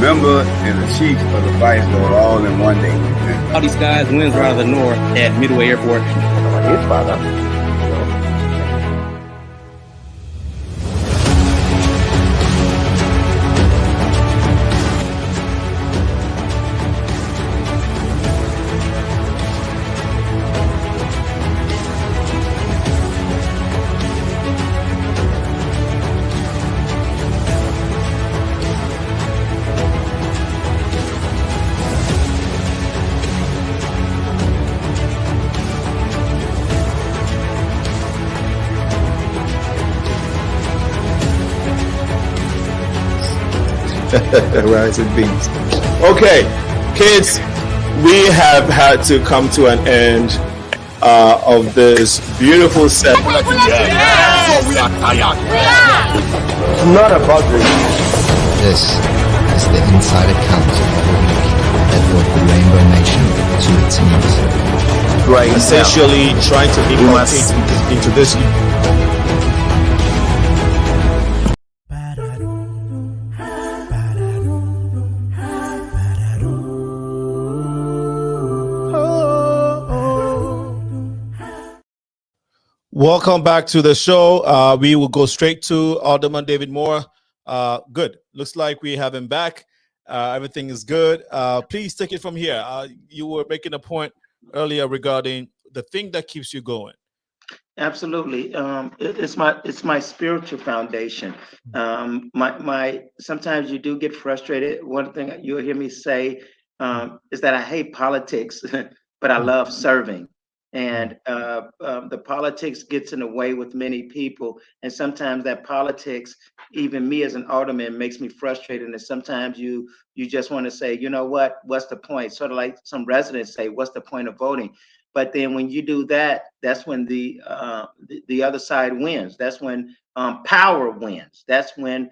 member and a chief of the Vice Lord all in one day. All these guys wins right out of the north at Midway Airport. His father. Rice and beans. Okay, kids, we have had to come to an end of this beautiful set. So we are tired. It's not about this. This is the inside account of a week that brought the Rainbow Nation to its knees. Right. Essentially trying to inculcate into this. Welcome back to the show. We will go straight to Alderman David Moore. Good. Looks like we have him back. Everything is good. Please take it from here. You were making a point earlier regarding the thing that keeps you going. Absolutely. It's my spiritual foundation. My sometimes you do get frustrated. One thing you'll hear me say is that I hate politics, but I love serving. And the politics gets in the way with many people, and sometimes that politics, even me as an alderman, makes me frustrated. And sometimes you just want to say, you know what, what's the point? Sort of like some residents say, what's the point of voting? But then when you do that, that's when the other side wins. That's when power wins. That's when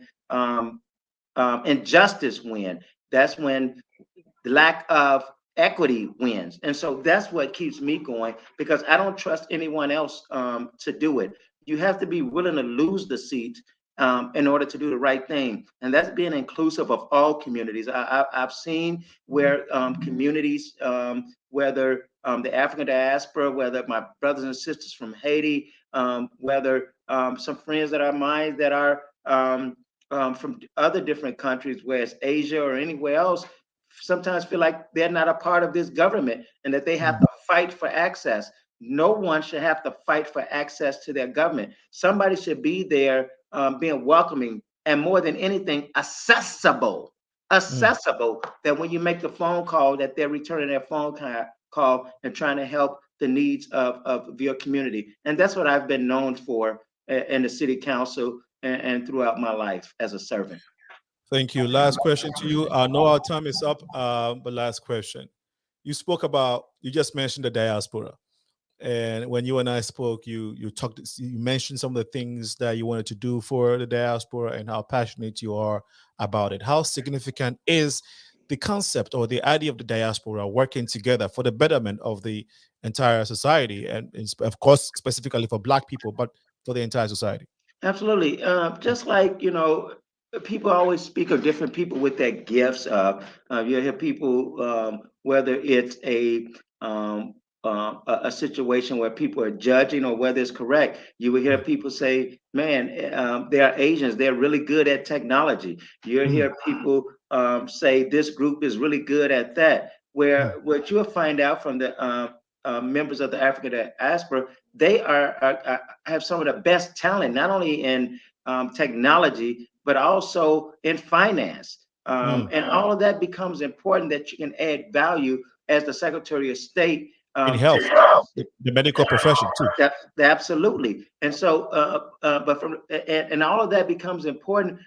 injustice wins. That's when the lack of equity wins. And so that's what keeps me going, because I don't trust anyone else to do it. You have to be willing to lose the seat in order to do the right thing. And that's being inclusive of all communities. I've seen where communities, whether the African diaspora, whether my brothers and sisters from Haiti, whether some friends that are mine that are from other different countries, whether it's Asia or anywhere else, sometimes feel like they're not a part of this government and that they have to fight for access. No one should have to fight for access to their government. Somebody should be there being welcoming, and more than anything, accessible, that when you make the phone call, that they're returning their phone call and trying to help the needs of your community. And that's what I've been known for in the city council and throughout my life as a servant. Thank you. Last question to you. I know our time is up, but last question. You just mentioned the diaspora. And when you and I spoke, you mentioned some of the things that you wanted to do for the diaspora and how passionate you are about it. How significant is the concept or the idea of the diaspora working together for the betterment of the entire society, and of course, specifically for Black people, but for the entire society? Absolutely. Just like, people always speak of different people with their gifts. You hear people, whether it's a a situation where people are judging or whether it's correct. You will hear people say, man, they are Asians, they're really good at technology. You'll hear people say this group is really good at that. Where what you'll find out from the members of the African diaspora, they have some of the best talent, not only in technology, but also in finance. And all of that becomes important, that you can add value as the Secretary of State in health, the medical profession too. Absolutely. And so, but and all of that becomes important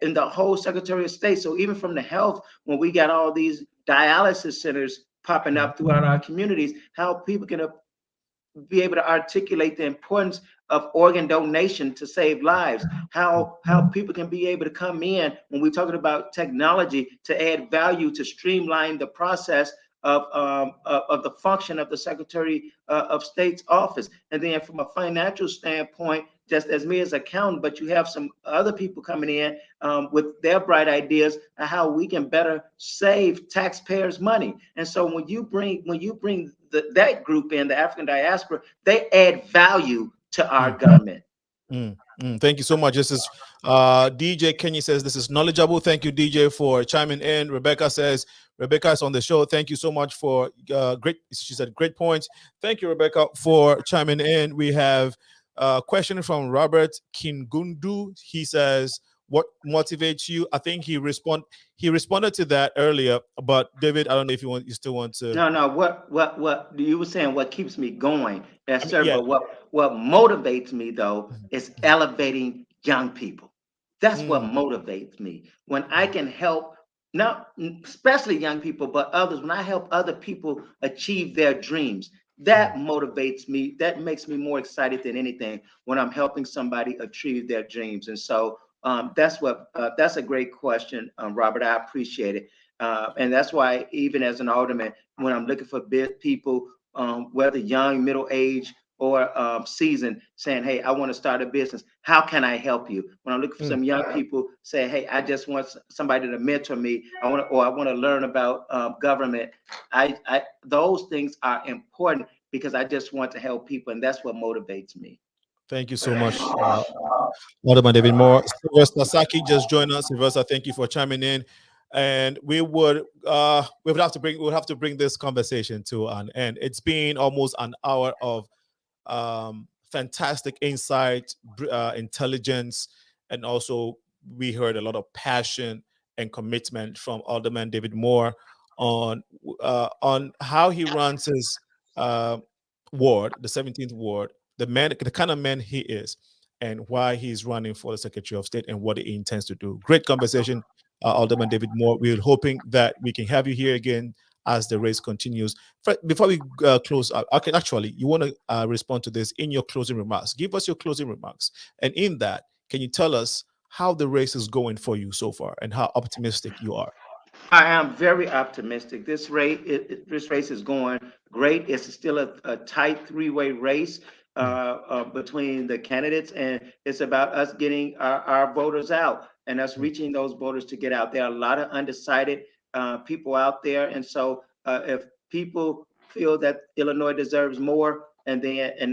in the whole Secretary of State. So even from the health, when we got all these dialysis centers popping up throughout our communities, how people can be able to articulate the importance of organ donation to save lives, how people can be able to come in when we're talking about technology to add value, to streamline the process of the function of the Secretary of State's office. And then from a financial standpoint, just as me as accountant, but you have some other people coming in with their bright ideas of how we can better save taxpayers' money. And so when you bring that group in, the African diaspora, they add value to our government. Thank you so much. This is DJ Kenny says this is knowledgeable. Thank you, DJ, for chiming in. Rebecca says Rebecca is on the show. Thank you so much for great. She said great points. Thank you, Rebecca, for chiming in. We have a question from Robert Kingundu. He says, "What motivates you?" I think he responded to that earlier. But David, I don't know if you still want to. No. What you were saying? What keeps me going? Yes, sir. Yeah. But what motivates me though is elevating young people. That's what motivates me. When I can help, not especially young people, but others. When I help other people achieve their dreams, that motivates me. That makes me more excited than anything when I'm helping somebody achieve their dreams. And so that's a great question, Robert. I appreciate it. And that's why even as an alderman, when I'm looking for people, whether young, middle age, or seasoned, saying, hey, I want to start a business. How can I help you? When I'm looking for some young people, say, hey, I just want somebody to mentor me. I want to learn about government. Those things are important because I just want to help people, and that's what motivates me. Thank you so much, Alderman David Moore. Sylvester Saki just joined us. Sylvester, thank you for chiming in. And we would have to bring this conversation to an end. It's been almost an hour of fantastic insight, intelligence, and also we heard a lot of passion and commitment from Alderman David Moore on how he runs his ward, the 17th ward, the kind of man he is, and why he's running for the Secretary of State and what he intends to do. Great conversation, Alderman David Moore. We're hoping that we can have you here again as the race continues. Before we close, okay, actually, you want to respond to this in your closing remarks. Give us your closing remarks. And in that, can you tell us how the race is going for you so far and how optimistic you are? I am very optimistic. This race is going great. It's still a tight three-way race between the candidates, and it's about us getting our voters out and us reaching those voters to get out. There are a lot of undecided people out there, and so if people feel that Illinois deserves more and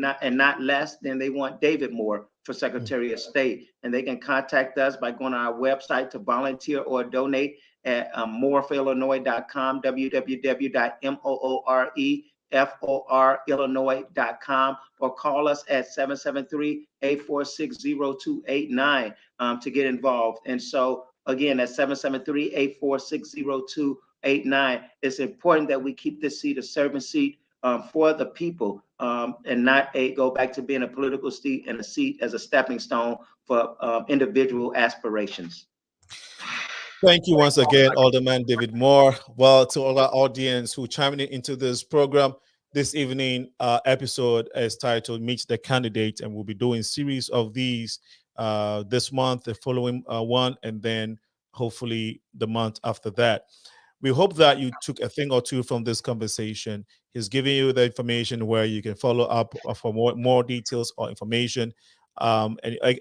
not less, then they want David Moore for Secretary of State, and they can contact us by going to our website to volunteer or donate at moreforillinois.com, www.mooreforillinois.com, or call us at 773-846-0289 to get involved. And so again, at 773-846-0289, it's important that we keep this seat a servant seat for the people, and not go back to being a political seat and a seat as a stepping stone for individual aspirations. Thank you once again, Alderman David Moore. Well, to all our audience who chimed into this program, this evening episode is titled Meet the Candidate, and we'll be doing series of these this month, the following one, and then hopefully the month after that. We hope that you took a thing or two from this conversation. He's giving you the information where you can follow up for more details or information. And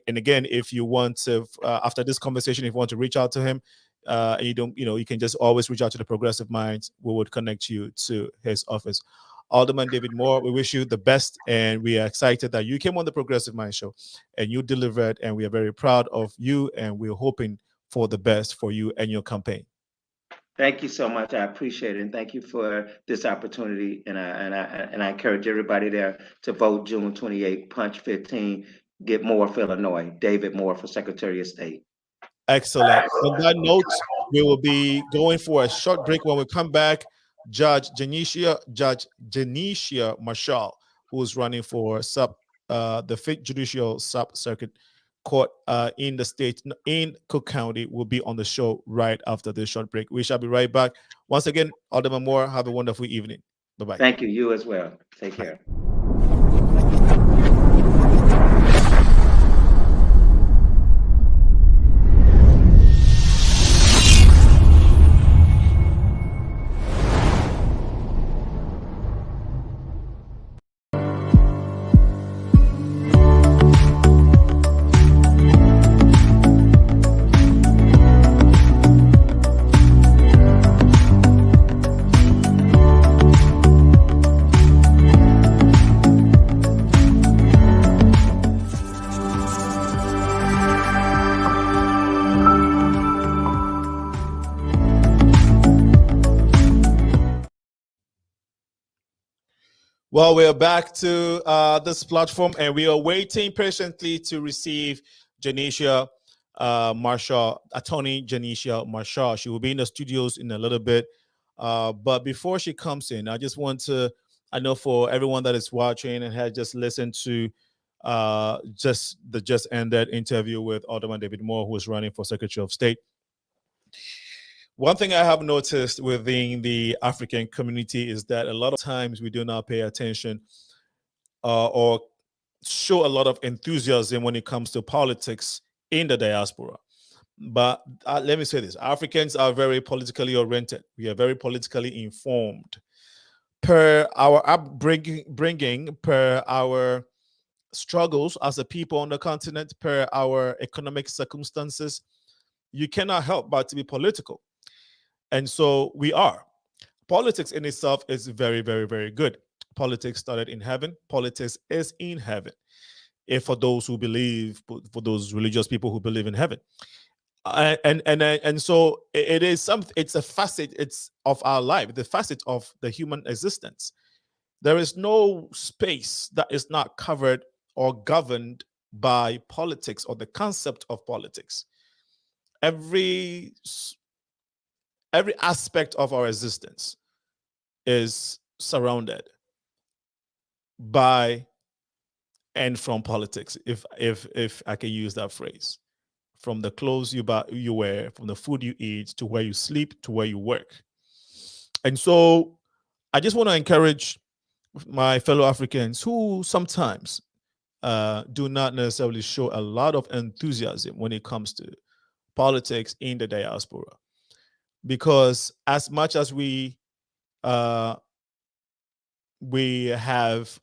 again, if you want to, after this conversation, if you want to reach out to him, and you can just always reach out to the Progressive Minds. We would connect you to his office. Alderman David Moore, we wish you the best, and we are excited that you came on the Progressive Mind Show and you delivered, and we are very proud of you, and we're hoping for the best for you and your campaign. Thank you so much. I appreciate it, and thank you for this opportunity. And I encourage everybody there to vote June 28, Punch 15. Get Moore for Illinois. David Moore for Secretary of State. Excellent. On that note, we will be going for a short break. When we come back, Judge Genetia Marshall, who is running for the 5th Judicial Sub-Circuit Court in the state, in Cook County, will be on the show right after this short break. We shall be right back. Once again, Alderman Moore, have a wonderful evening. Bye-bye. Thank you. You as well. Take care. Well, we are back to this platform, and we are waiting patiently to receive Genetia Marshall, Attorney Genetia Marshall. She will be in the studios in a little bit. But before she comes in, I just want to, I know for everyone that is watching and has just listened to just ended interview with Alderman David Moore, who is running for Secretary of State. One thing I have noticed within the African community is that a lot of times we do not pay attention or show a lot of enthusiasm when it comes to politics in the diaspora. But let me say this, Africans are very politically oriented. We are very politically informed. Per our upbringing, per our struggles as a people on the continent, per our economic circumstances, you cannot help but to be political. And so we are. Politics in itself is very, very, very good. Politics started in heaven. Politics is in heaven. If for those who believe, for those religious people who believe in heaven. And so it is something, it's a facet, it's of our life, the facet of the human existence. There is no space that is not covered or governed by politics or the concept of politics. Every aspect of our existence is surrounded by and from politics, if I can use that phrase. From the clothes you wear, from the food you eat, to where you sleep, to where you work. And so I just want to encourage my fellow Africans who sometimes do not necessarily show a lot of enthusiasm when it comes to politics in the diaspora. Because as much as we have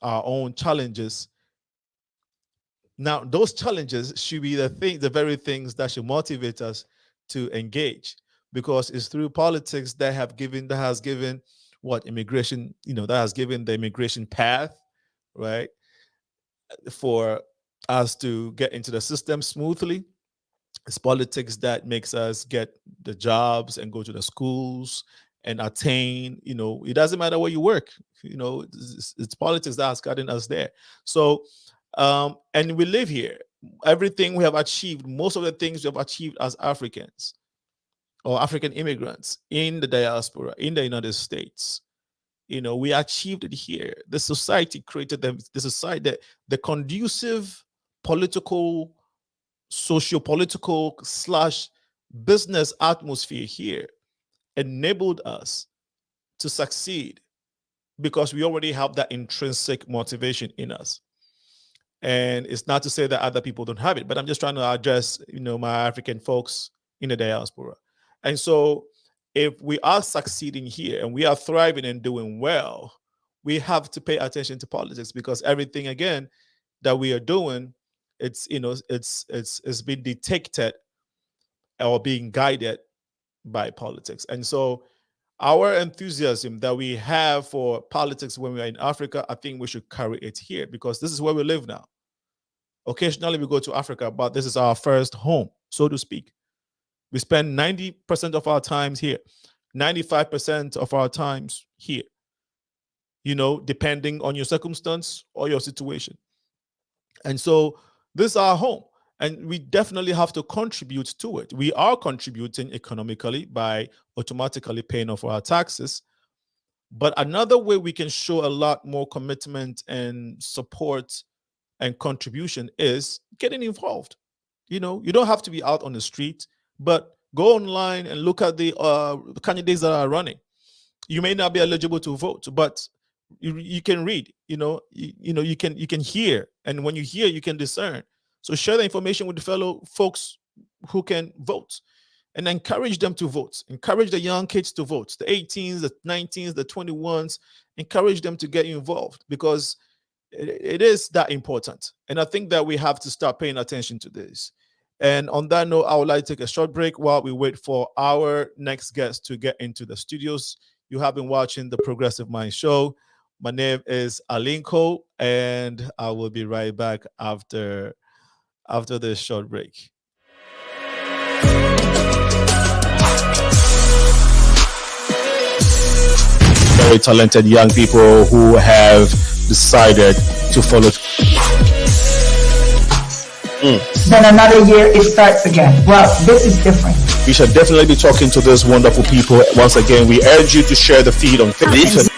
our own challenges, now those challenges should be the very things that should motivate us to engage, because it's through politics that has given what immigration, that has given the immigration path, right, for us to get into the system smoothly. It's politics that makes us get the jobs and go to the schools and attain, it doesn't matter where you work, it's politics that has gotten us there. So, and we live here. Everything we have achieved, most of the things we have achieved as Africans or African immigrants in the diaspora, in the United States, we achieved it here. The society created the society, the conducive political, socio-political / business atmosphere here enabled us to succeed because we already have that intrinsic motivation in us. And it's not to say that other people don't have it, but I'm just trying to address, my African folks in the diaspora. And so if we are succeeding here and we are thriving and doing well, we have to pay attention to politics, because everything, again, that we are doing, it's been dictated or being guided by politics. And so our enthusiasm that we have for politics when we're in Africa, I think we should carry it here because this is where we live now. Occasionally we go to Africa, but this is our first home, so to speak. We spend 90% of our times here, 95% of our times here, you know, depending on your circumstance or your situation. And so this is our home, and we definitely have to contribute to it. We are contributing economically by automatically paying off our taxes. But another way we can show a lot more commitment and support and contribution is getting involved. You know, you don't have to be out on the street, but go online and look at the candidates that are running. You may not be eligible to vote, but you can read. You can hear, and when you hear, you can discern. So share the information with the fellow folks who can vote, and encourage them to vote. Encourage the young kids to vote. The 18s, the 19s, the 21s. Encourage them to get involved because it is that important. And I think that we have to start paying attention to this. And on that note, I would like to take a short break while we wait for our next guest to get into the studios. You have been watching the Progressive Mind Show. My name is Alinko, and I will be right back after this short break. Very talented young people who have decided to follow. Then another year, it starts again. Well, this is different. We should definitely be talking to those wonderful people. Once again, we urge you to share the feed on Facebook.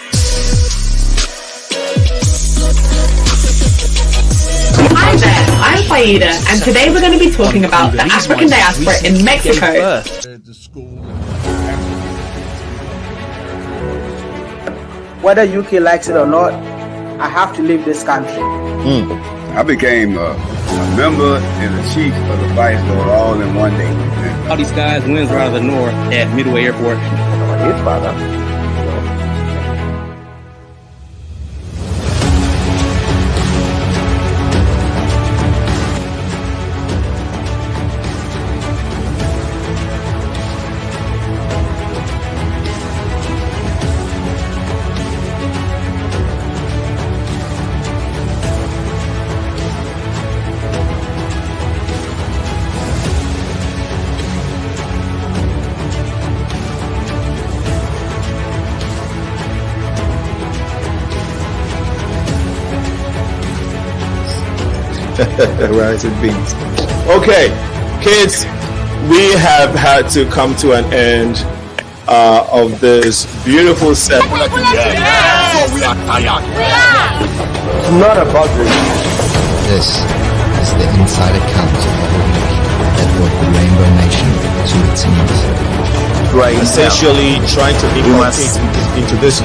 Hi there, I'm Faida, and today we're going to be talking about the African diaspora in Mexico. Whether UK likes it or not, I have to leave this country. I became a member and a chief of the Vice Lord all in one day. All these guys, winds are out of the north at Midway Airport. His father. Rice and beans. Okay, kids, we have had to come to an end of this beautiful set. It's not about this. This is the inside account of a week that brought the Rainbow Nation to its knees. Right, essentially trying to inculcate into this.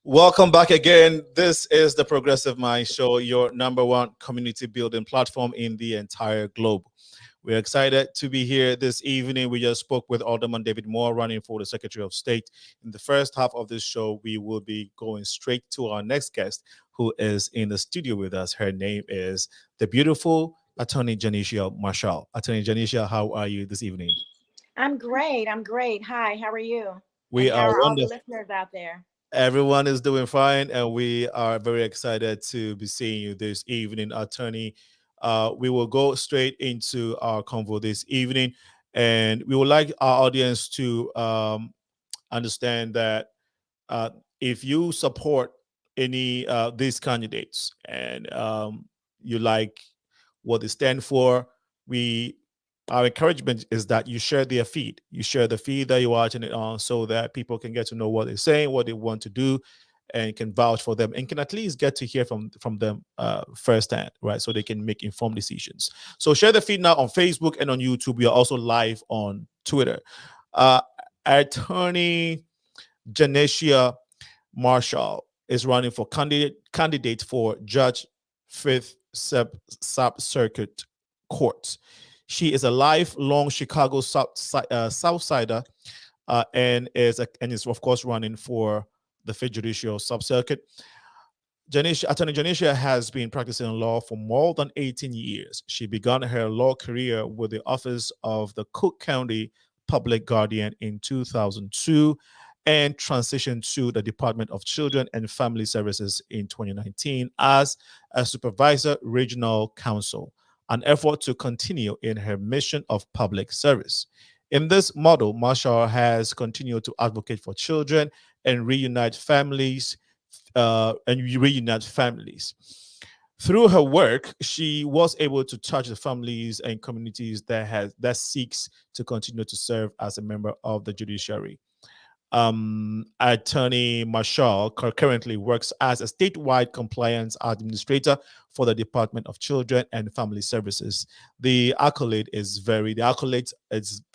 Welcome back again. This is the Progressive Mind Show, your #1 community building platform in the entire globe. We're excited to be here this evening. We just spoke with Alderman David Moore, running for the Secretary of State. In the first half of this show, we will be going straight to our next guest, who is in the studio with us. Her name is the beautiful Attorney JENETIA Marshall. Attorney JENETIA, how are you this evening? I'm great. Hi, how are you? We and how are are all the wonderful. listeners out there? Everyone is doing fine, and we are very excited to be seeing you this evening, Attorney. We will go straight into our convo this evening, and we would like our audience to understand that if you support any these candidates and you like what they stand for, our encouragement is that you share their feed. You share the feed that you're watching it on, so that people can get to know what they're saying, what they want to do, and can vouch for them, and can at least get to hear from them firsthand, right? So they can make informed decisions. So share the feed now on Facebook and on YouTube. We are also live on Twitter. Attorney JENETIA Marshall is running for candidate for Judge 5th Sub-Circuit Court. She is a lifelong Chicago Southsider, and is of course running for the 5th Judicial Sub-Circuit. Attorney JENETIA has been practicing law for more than 18 years. She began her law career with the office of the Cook County Public Guardian in 2002 and transitioned to the Department of Children and Family Services in 2019 as a supervisor regional counsel, an effort to continue in her mission of public service. In this model, Marshall has continued to advocate for children and reunite families. Through her work, she was able to touch the families and communities that seeks to continue to serve as a member of the judiciary. Attorney Marshall currently works as a statewide compliance administrator for the Department of Children and Family Services. The accolades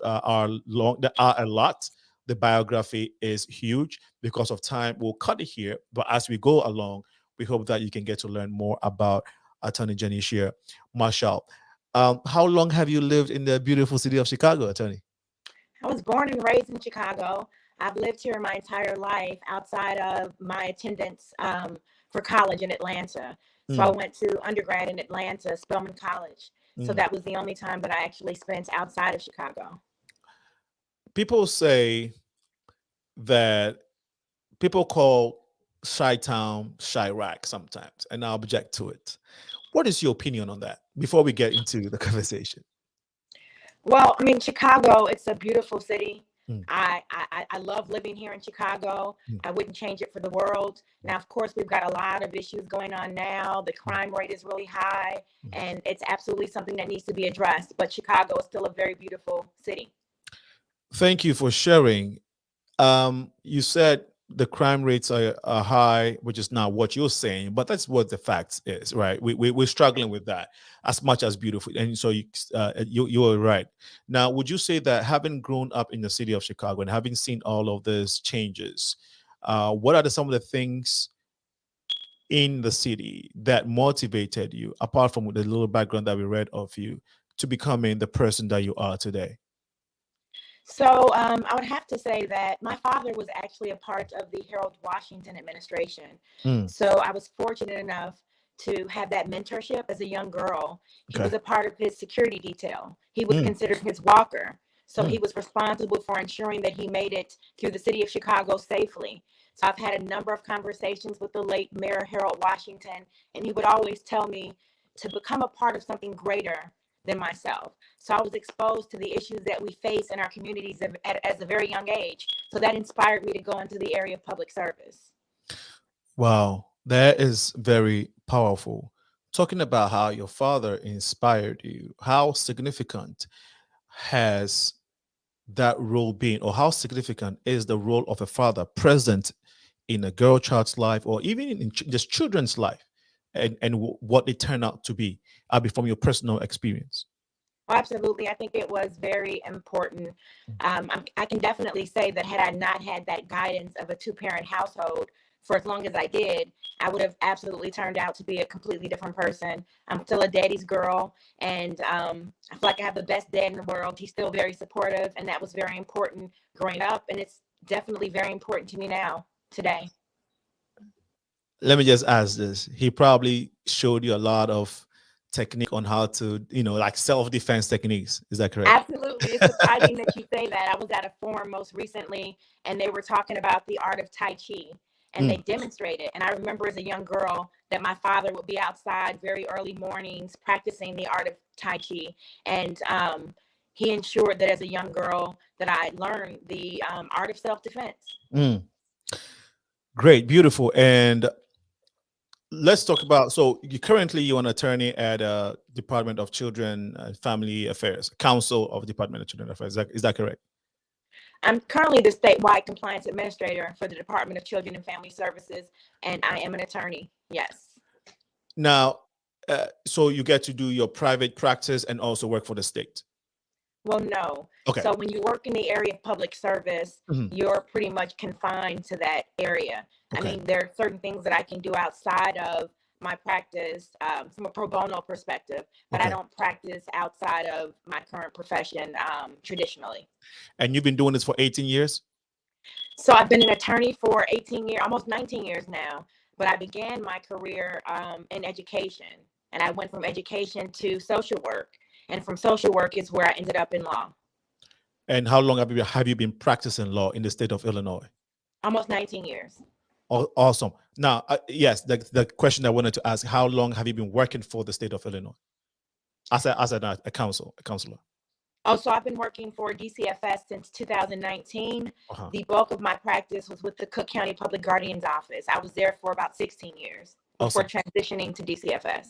are long. There are a lot. The biography is huge. Because of time, we'll cut it here. But as we go along, we hope that you can get to learn more about Attorney JENETIA Marshall. How long have you lived in the beautiful city of Chicago, Attorney? I was born and raised in Chicago. I've lived here my entire life outside of my attendance for college in Atlanta. So I went to undergrad in Atlanta, Spelman College. So that was the only time that I actually spent outside of Chicago. People say that people call Chi-Town Chirac sometimes, and I object to it. What is your opinion on that before we get into the conversation? Well, I mean, Chicago, it's a beautiful city. I love living here in Chicago. I wouldn't change it for the world. Now, of course, we've got a lot of issues going on now. The crime rate is really high, and it's absolutely something that needs to be addressed. But Chicago is still a very beautiful city. Thank you for sharing. You said the crime rates are high, which is not what you're saying, but that's what the facts is, right? We're struggling with that as much as beautiful. And so you're right. Now, would you say that having grown up in the city of Chicago and having seen all of these changes, what are some of the things in the city that motivated you, apart from the little background that we read of you, to becoming the person that you are today? So I would have to say that my father was actually a part of the Harold Washington administration. So I was fortunate enough to have that mentorship as a young girl. He was a part of his security detail. He was considered his walker. So he was responsible for ensuring that he made it through the city of Chicago safely. So I've had a number of conversations with the late Mayor Harold Washington, and he would always tell me to become a part of something greater than myself. So I was exposed to the issues that we face in our communities as a very young age. So that inspired me to go into the area of public service. Wow, that is very powerful. Talking about how your father inspired you, how significant has that role been, or how significant is the role of a father present in a girl child's life, or even in just children's life, and what they turn out to be? From your personal experience. Absolutely. I think it was very important. I can definitely say that had I not had that guidance of a two-parent household, for as long as I did, I would have absolutely turned out to be a completely different person. I'm still a daddy's girl, and I feel like I have the best dad in the world. He's still very supportive, and that was very important growing up, and it's definitely very important to me now, today. Let me just ask this. He probably showed you a lot of technique on how to, like self-defense techniques. Is that correct? Absolutely. It's surprising that you say that. I was at a forum most recently, and they were talking about the art of Tai Chi, and they demonstrated. And I remember as a young girl that my father would be outside very early mornings practicing the art of Tai Chi. And he ensured that as a young girl that I learned the art of self-defense. Great, beautiful. And let's talk about, so you're an attorney at Department of Children and Family Affairs, Council of Department of Children Affairs. Is that correct? I'm currently the statewide compliance administrator for the Department of Children and Family Services, and I am an attorney. Yes. Now, so you get to do your private practice and also work for the state? Well, no. Okay. So when you work in the area of public service, you're pretty much confined to that area. Okay. I mean, there are certain things that I can do outside of my practice from a pro bono perspective, but I don't practice outside of my current profession traditionally. And you've been doing this for 18 years? So I've been an attorney for 18 years, almost 19 years now, but I began my career in education, and I went from education to social work. And from social work is where I ended up in law. And how long have you been practicing law in the state of Illinois? Almost 19 years. Oh, awesome. Now, yes, the question I wanted to ask, how long have you been working for the state of Illinois as a counselor? Oh, so I've been working for DCFS since 2019. The bulk of my practice was with the Cook County Public Guardian's Office. I was there for about 16 years before transitioning to DCFS.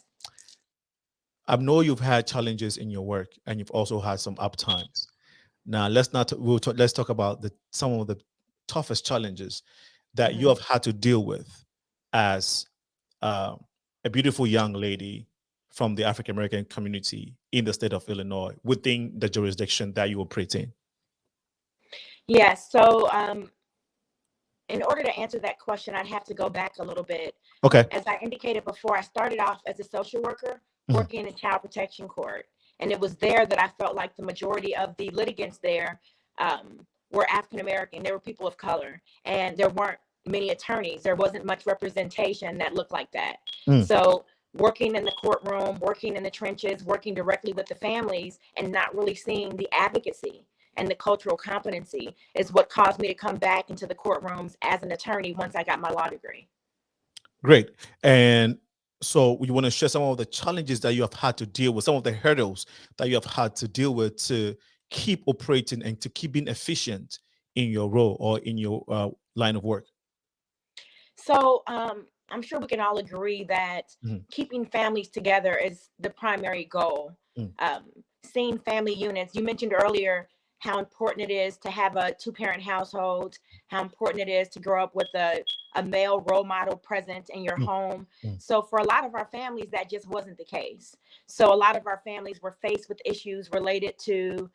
I know you've had challenges in your work, and you've also had some up times. Now, let's talk about some of the toughest challenges that you have had to deal with as a beautiful young lady from the African American community in the state of Illinois within the jurisdiction that you operate in. Yes. So, in order to answer that question, I'd have to go back a little bit. Okay. As I indicated before, I started off as a social worker working in a child protection court. And it was there that I felt like the majority of the litigants there were African American. They were people of color, and there weren't many attorneys. There wasn't much representation that looked like that. So working in the courtroom, working in the trenches, working directly with the families, and not really seeing the advocacy and the cultural competency is what caused me to come back into the courtrooms as an attorney once I got my law degree. Great. And so you want to share some of the challenges that you have had to deal with, some of the hurdles that you have had to deal with to keep operating and to keep being efficient in your role or in your line of work? So I'm sure we can all agree that keeping families together is the primary goal. Seeing family units, you mentioned earlier how important it is to have a two-parent household, how important it is to grow up with a male role model present in your home. So for a lot of our families, that just wasn't the case. So a lot of our families were faced with issues related to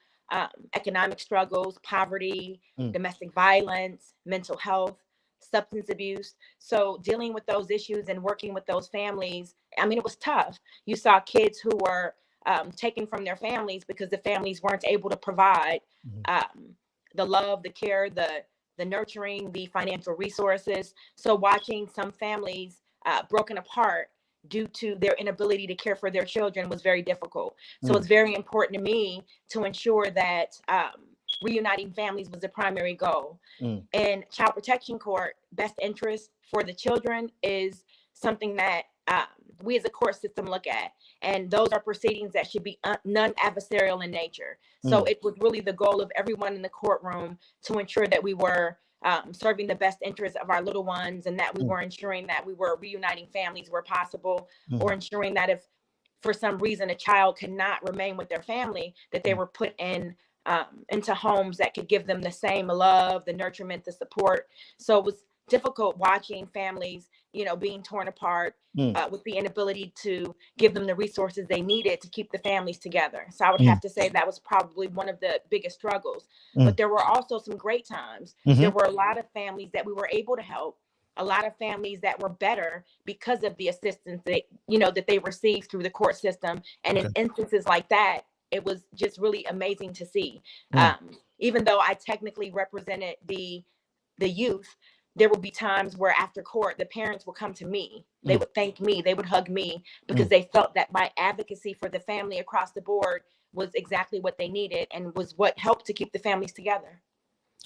economic struggles, poverty, domestic violence, mental health, substance abuse. So dealing with those issues and working with those families, I mean, it was tough. You saw kids who were taken from their families because the families weren't able to provide the love, the care, the nurturing, the financial resources. So watching some families broken apart due to their inability to care for their children was very difficult. So it's very important to me to ensure that reuniting families was the primary goal. In child protection court, best interest for the children is something that we as a court system look at. And those are proceedings that should be non-adversarial in nature. So it was really the goal of everyone in the courtroom to ensure that we were serving the best interests of our little ones, and that we were ensuring that we were reuniting families where possible, or ensuring that if for some reason a child could not remain with their family, that they were put in into homes that could give them the same love, the nurturement, the support. So it was difficult watching families, being torn apart with the inability to give them the resources they needed to keep the families together. So I would have to say that was probably one of the biggest struggles. But there were also some great times. There were a lot of families that we were able to help. a lot of families that were better because of the assistance that they received through the court system. And in instances like that, it was just really amazing to see. Even though I technically represented the youth, there would be times where after court, the parents would come to me. They would thank me. They would hug me because they felt that my advocacy for the family across the board was exactly what they needed and was what helped to keep the families together.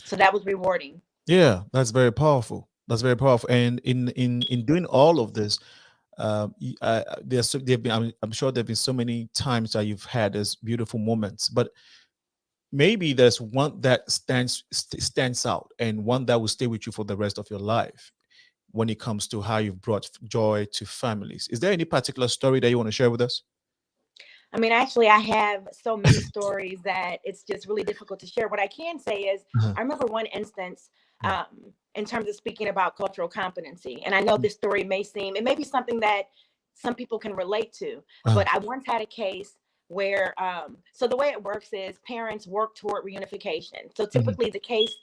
So that was rewarding. Yeah, that's very powerful. That's very powerful. And in doing all of this, I'm sure there've been so many times that you've had those beautiful moments, but maybe there's one that stands out and one that will stay with you for the rest of your life when it comes to how you've brought joy to families. Is there any particular story that you want to share with us? I mean, actually, I have so many stories that it's just really difficult to share. What I can say is, I remember one instance in terms of speaking about cultural competency. And I know this story may be something that some people can relate to, but I once had a case where, so the way it works is parents work toward reunification. So typically the case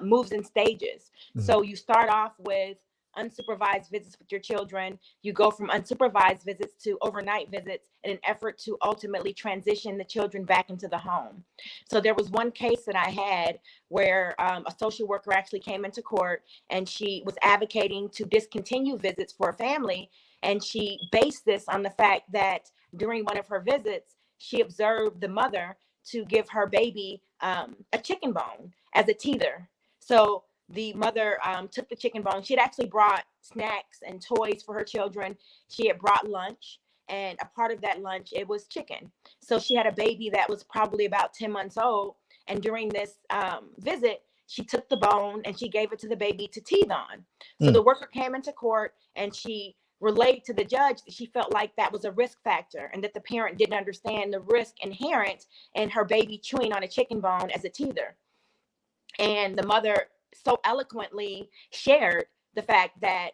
moves in stages. So you start off with unsupervised visits with your children. You go from unsupervised visits to overnight visits in an effort to ultimately transition the children back into the home. So there was one case that I had where a social worker actually came into court and she was advocating to discontinue visits for a family. And she based this on the fact that during one of her visits, she observed the mother to give her baby a chicken bone as a teether. So the mother took the chicken bone. She had actually brought snacks and toys for her children. She had brought lunch, and a part of that lunch, it was chicken. So she had a baby that was probably about 10 months old. And during this visit, she took the bone and she gave it to the baby to teethe on. So the worker came into court and she relayed to the judge that she felt like that was a risk factor and that the parent didn't understand the risk inherent in her baby chewing on a chicken bone as a teether. And the mother so eloquently shared the fact that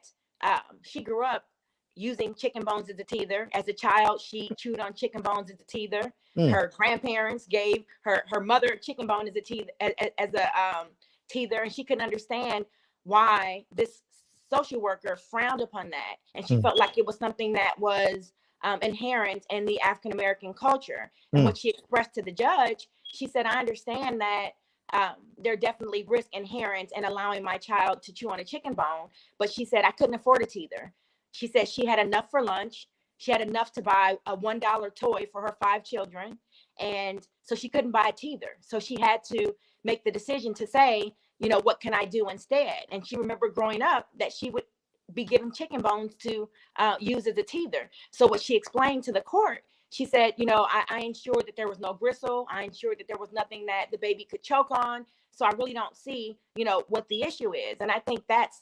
she grew up using chicken bones as a teether. As a child, she chewed on chicken bones as a teether. Her grandparents gave her mother chicken bone as a teether, and she couldn't understand why this social worker frowned upon that. And she felt like it was something that was inherent in the African-American culture. And what she expressed to the judge, she said, I understand that there are definitely risks inherent in allowing my child to chew on a chicken bone. But she said, I couldn't afford a teether. She said she had enough for lunch. She had enough to buy a $1 toy for her 5 children. And so she couldn't buy a teether. So she had to make the decision to say, you know, what can I do instead? And she remembered growing up that she would be given chicken bones to use as a teether. So what she explained to the court, she said, you know, I ensured that there was no gristle. I ensured that there was nothing that the baby could choke on. So I really don't see, you know, what the issue is. And I think that's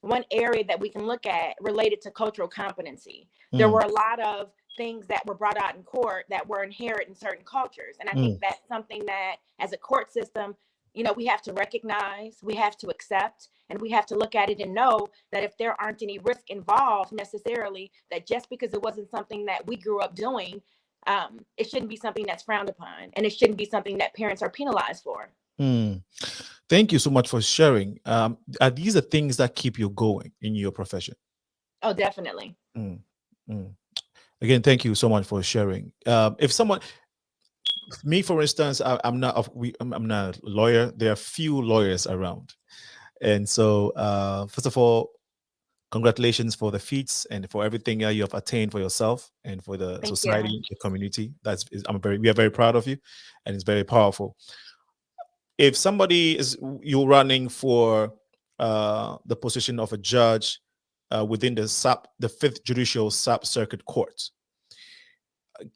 one area that we can look at related to cultural competency. There were a lot of things that were brought out in court that were inherent in certain cultures. And I think that's something that as a court system, you know, we have to recognize, we have to accept, and we have to look at it and know that if there aren't any risk involved necessarily, that just because it wasn't something that we grew up doing, it shouldn't be something that's frowned upon, and it shouldn't be something that parents are penalized for. Thank you so much for sharing. Are these the things that keep you going in your profession? Oh, definitely. Again, thank you so much for sharing. If someone, me for instance, I'm not a lawyer. There are few lawyers around, and so first of all, congratulations for the feats and for everything you have attained for yourself and for the society, the community. We are very proud of you, and it's very powerful. If somebody you're running for the position of a judge within the 5th Judicial Sub-Circuit Court,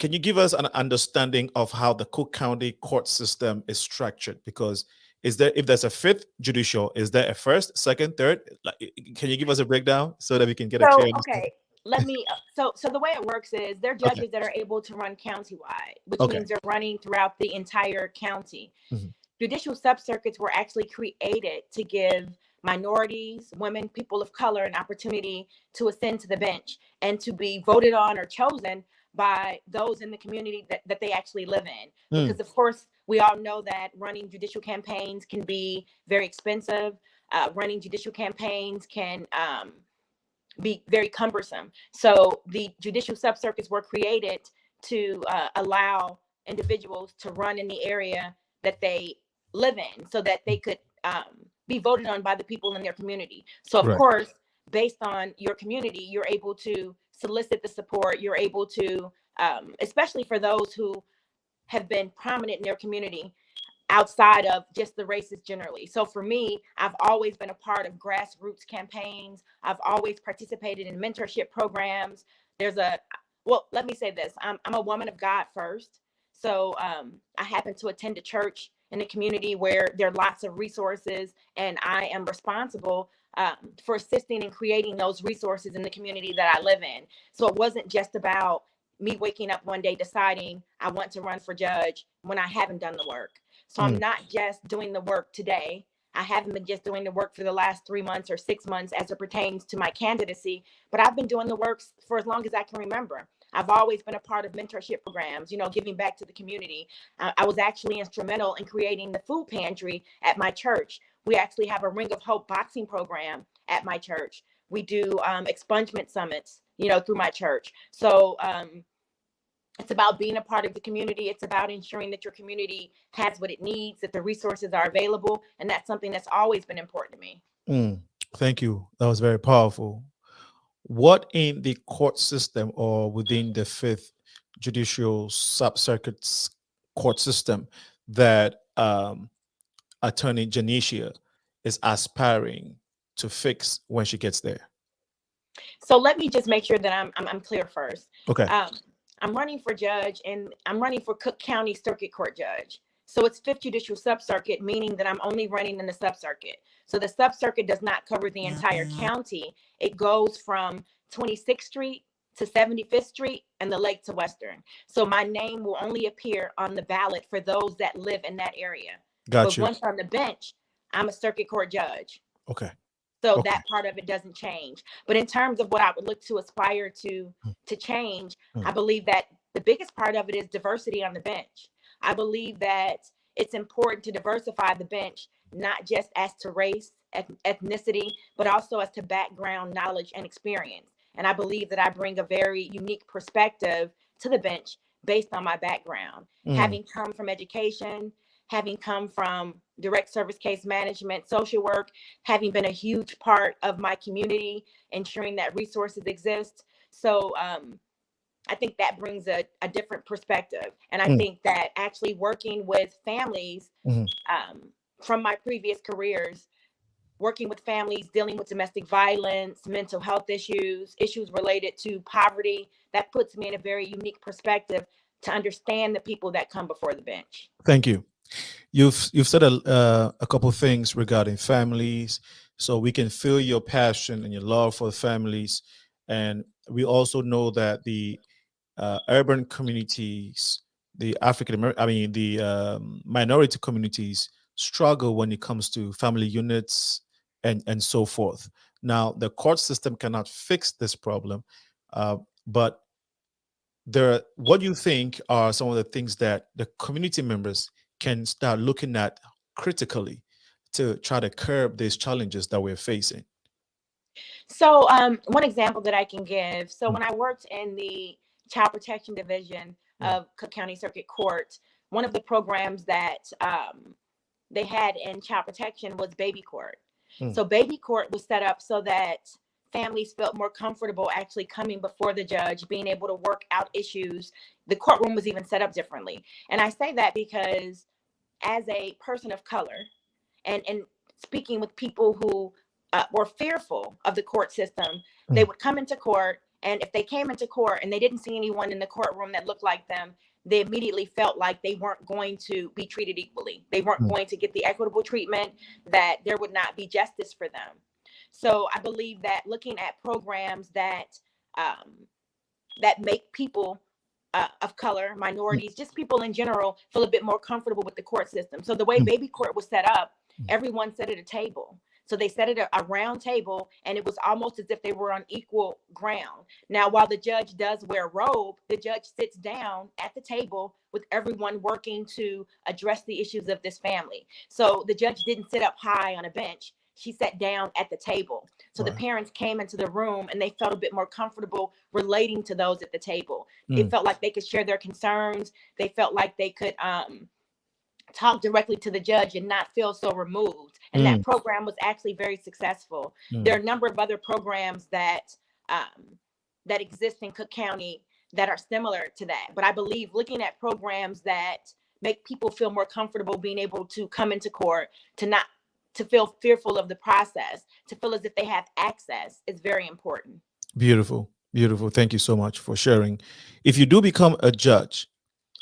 can you give us an understanding of how the Cook County court system is structured? Because if there's a 5th judicial, is there a 1st, 2nd, 3rd? Can you give us a breakdown so that we can get a clear understanding? Okay, let me. So the way it works is there are judges that are able to run countywide, which means they're running throughout the entire county. Judicial sub-circuits were actually created to give minorities, women, people of color an opportunity to ascend to the bench and to be voted on or chosen by those in the community that they actually live in. Because of course, we all know that running judicial campaigns can be very expensive. running judicial campaigns can be very cumbersome. So the judicial subcircuits were created to allow individuals to run in the area that they live in, so that they could be voted on by the people in their community. So of course, based on your community, you're able to solicit the support. You're able to, especially for those who have been prominent in their community, outside of just the races generally. So for me, I've always been a part of grassroots campaigns. I've always participated in mentorship programs. Well, let me say this. I'm a woman of God first. So I happen to attend a church in a community where there are lots of resources, and I am responsible for assisting and creating those resources in the community that I live in. So it wasn't just about me waking up one day deciding I want to run for judge when I haven't done the work. So I'm not just doing the work today. I haven't been just doing the work for the last 3 months or 6 months as it pertains to my candidacy, but I've been doing the work for as long as I can remember. I've always been a part of mentorship programs, giving back to the community. I was actually instrumental in creating the food pantry at my church. We actually have a Ring of Hope boxing program at my church. We do expungement summits, through my church. So it's about being a part of the community. It's about ensuring that your community has what it needs, that the resources are available. And that's something that's always been important to me. Thank you. That was very powerful. What in the court system or within the 5th Judicial Sub-Circuit's court system that Attorney JENETIA is aspiring to fix when she gets there? So let me just make sure that I'm clear first. Okay. I'm running for judge, and I'm running for Cook County Circuit Court judge. So it's 5th Judicial Sub-Circuit, meaning that I'm only running in the sub-circuit. So the sub-circuit does not cover the entire county. It goes from 26th Street to 75th Street and the Lake to Western. So my name will only appear on the ballot for those that live in that area. But once on the bench, I'm a circuit court judge. Okay. So that part of it doesn't change. But in terms of what I would look to aspire to change, I believe that the biggest part of it is diversity on the bench. I believe that it's important to diversify the bench, not just as to race, ethnicity, but also as to background, knowledge, and experience. And I believe that I bring a very unique perspective to the bench based on my background, having come from education, having come from direct service case management, social work, having been a huge part of my community, ensuring that resources exist. So I think that brings a different perspective. And I think that actually working with families from my previous careers, working with families dealing with domestic violence, mental health issues related to poverty, that puts me in a very unique perspective to understand the people that come before the bench. Thank you. You've said a couple of things regarding families, so we can feel your passion and your love for families. And we also know that the urban communities, the minority communities struggle when it comes to family units and so forth. Now, the court system cannot fix this problem, but what do you think are some of the things that the community members can start looking at critically to try to curb these challenges that we're facing? So one example that I can give, so when I worked in the Child Protection Division of Cook County Circuit Court, one of the programs that they had in child protection was baby court. So baby court was set up so that families felt more comfortable actually coming before the judge, being able to work out issues. The courtroom was even set up differently. And I say that because as a person of color and speaking with people who were fearful of the court system, they would come into court, and if they came into court and they didn't see anyone in the courtroom that looked like them, they immediately felt like they weren't going to be treated equally. They weren't going to get the equitable treatment, that there would not be justice for them. So I believe that looking at programs that that make people of color, minorities, just people in general, feel a bit more comfortable with the court system. So the way baby court was set up, everyone sat at a table. So they set it a round table, and it was almost as if they were on equal ground. Now, while the judge does wear a robe, the judge sits down at the table with everyone working to address the issues of this family. So the judge didn't sit up high on a bench. she sat down at the table. So the parents came into the room and they felt a bit more comfortable relating to those at the table. It felt like they could share their concerns. They felt like they could talk directly to the judge and not feel so removed. And that program was actually very successful. There are a number of other programs that that exist in Cook County that are similar to that. But I believe looking at programs that make people feel more comfortable being able to come into court, to feel fearful of the process, to feel as if they have access is very important. Beautiful. Beautiful. Thank you so much for sharing. If you do become a judge,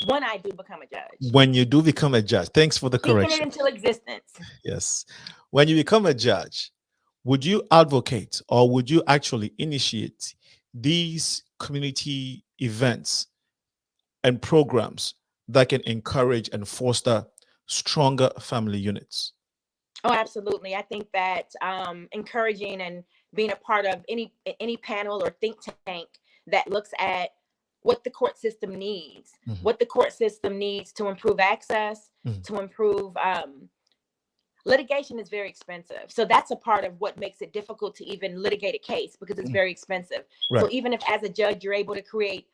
when I do become a judge. When you do become a judge, thanks for the correction. Speaking it into existence. Yes. When you become a judge, would you advocate or would you actually initiate these community events and programs that can encourage and foster stronger family units? Oh, absolutely. I think that encouraging and being a part of any panel or think tank that looks at what the court system needs, what the court system needs to improve access, to improve litigation is very expensive. So that's a part of what makes it difficult to even litigate a case, because it's very expensive. Right. So even if as a judge, you're able to create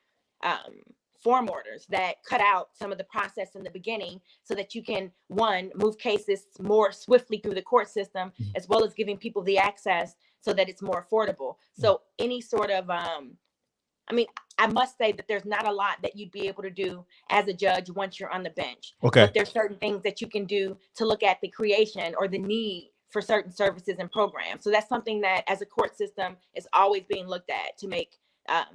form orders that cut out some of the process in the beginning so that you can, one, move cases more swiftly through the court system, as well as giving people the access so that it's more affordable. So any sort of, I mean, I must say that there's not a lot that you'd be able to do as a judge once you're on the bench. Okay. But there's certain things that you can do to look at the creation or the need for certain services and programs. So that's something that as a court system is always being looked at to make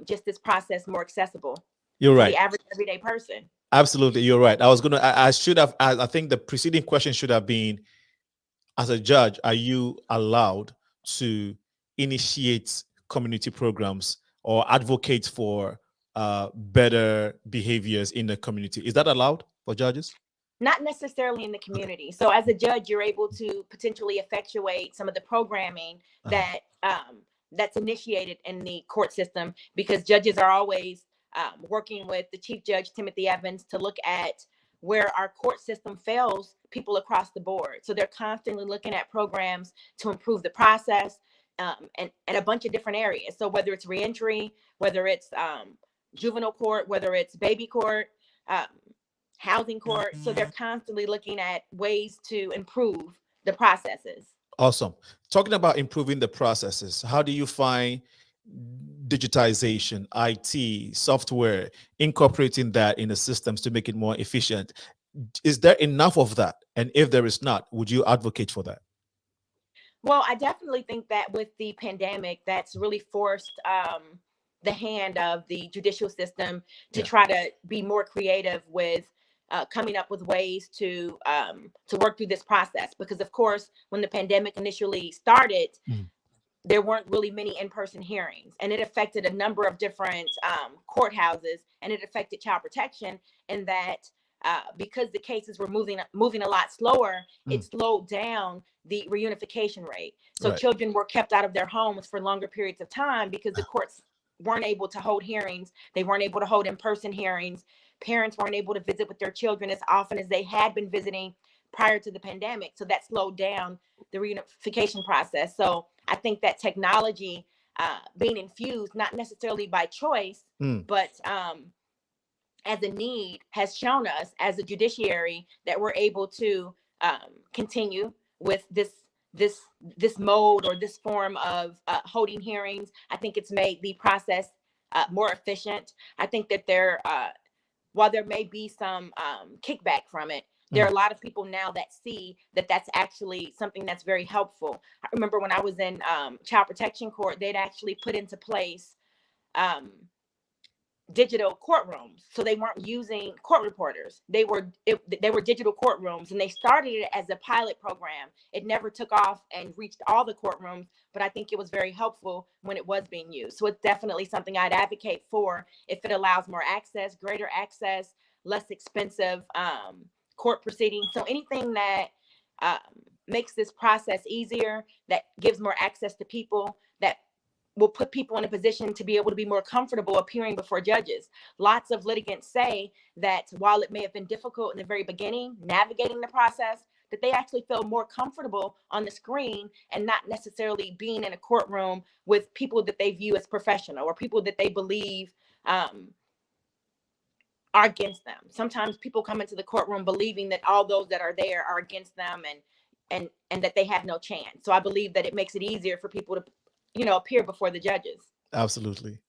just this process more accessible. You're right. To the average everyday person. Absolutely. You're right. I should have, I think the preceding question should have been, as a judge, are you allowed to initiate community programs or advocate for better behaviors in the community? Is that allowed for judges? Not necessarily in the community. So as a judge, you're able to potentially effectuate some of the programming that that's initiated in the court system, because judges are always working with the Chief Judge, Timothy Evans, to look at where our court system fails people across the board. So they're constantly looking at programs to improve the process, and a bunch of different areas. So whether it's reentry, whether it's juvenile court, whether it's baby court, housing court. So they're constantly looking at ways to improve the processes. Awesome. Talking about improving the processes, how do you find digitization, IT, software, incorporating that in the systems to make it more efficient? Is there enough of that? And if there is not, would you advocate for that? Well, I definitely think that with the pandemic, that's really forced the hand of the judicial system to try to be more creative with coming up with ways to work through this process. Because, of course, when the pandemic initially started, there weren't really many in-person hearings, and it affected a number of different courthouses, and it affected child protection in that because the cases were moving a lot slower, it slowed down the reunification rate. So children were kept out of their homes for longer periods of time because the courts weren't able to hold hearings. They weren't able to hold in-person hearings. Parents weren't able to visit with their children as often as they had been visiting prior to the pandemic. So that slowed down the reunification process. So I think that technology being infused, not necessarily by choice, but as a need, has shown us as a judiciary that we're able to continue with this mode or this form of holding hearings. I think it's made the process more efficient. I think that while there may be some kickback from it, there are a lot of people now that see that that's actually something that's very helpful. I remember when I was in child protection court, they'd actually put into place digital courtrooms. So they weren't using court reporters. They were digital courtrooms, and they started it as a pilot program. It never took off and reached all the courtrooms, but I think it was very helpful when it was being used. So it's definitely something I'd advocate for if it allows more access, greater access, less expensive court proceedings. So anything that makes this process easier, that gives more access to people, that will put people in a position to be able to be more comfortable appearing before judges. Lots of litigants say that while it may have been difficult in the very beginning, navigating the process, that they actually feel more comfortable on the screen and not necessarily being in a courtroom with people that they view as professional or people that they believe are against them. Sometimes people come into the courtroom believing that all those that are there are against them and that they have no chance. So I believe that it makes it easier for people to, appear before the judges. Absolutely.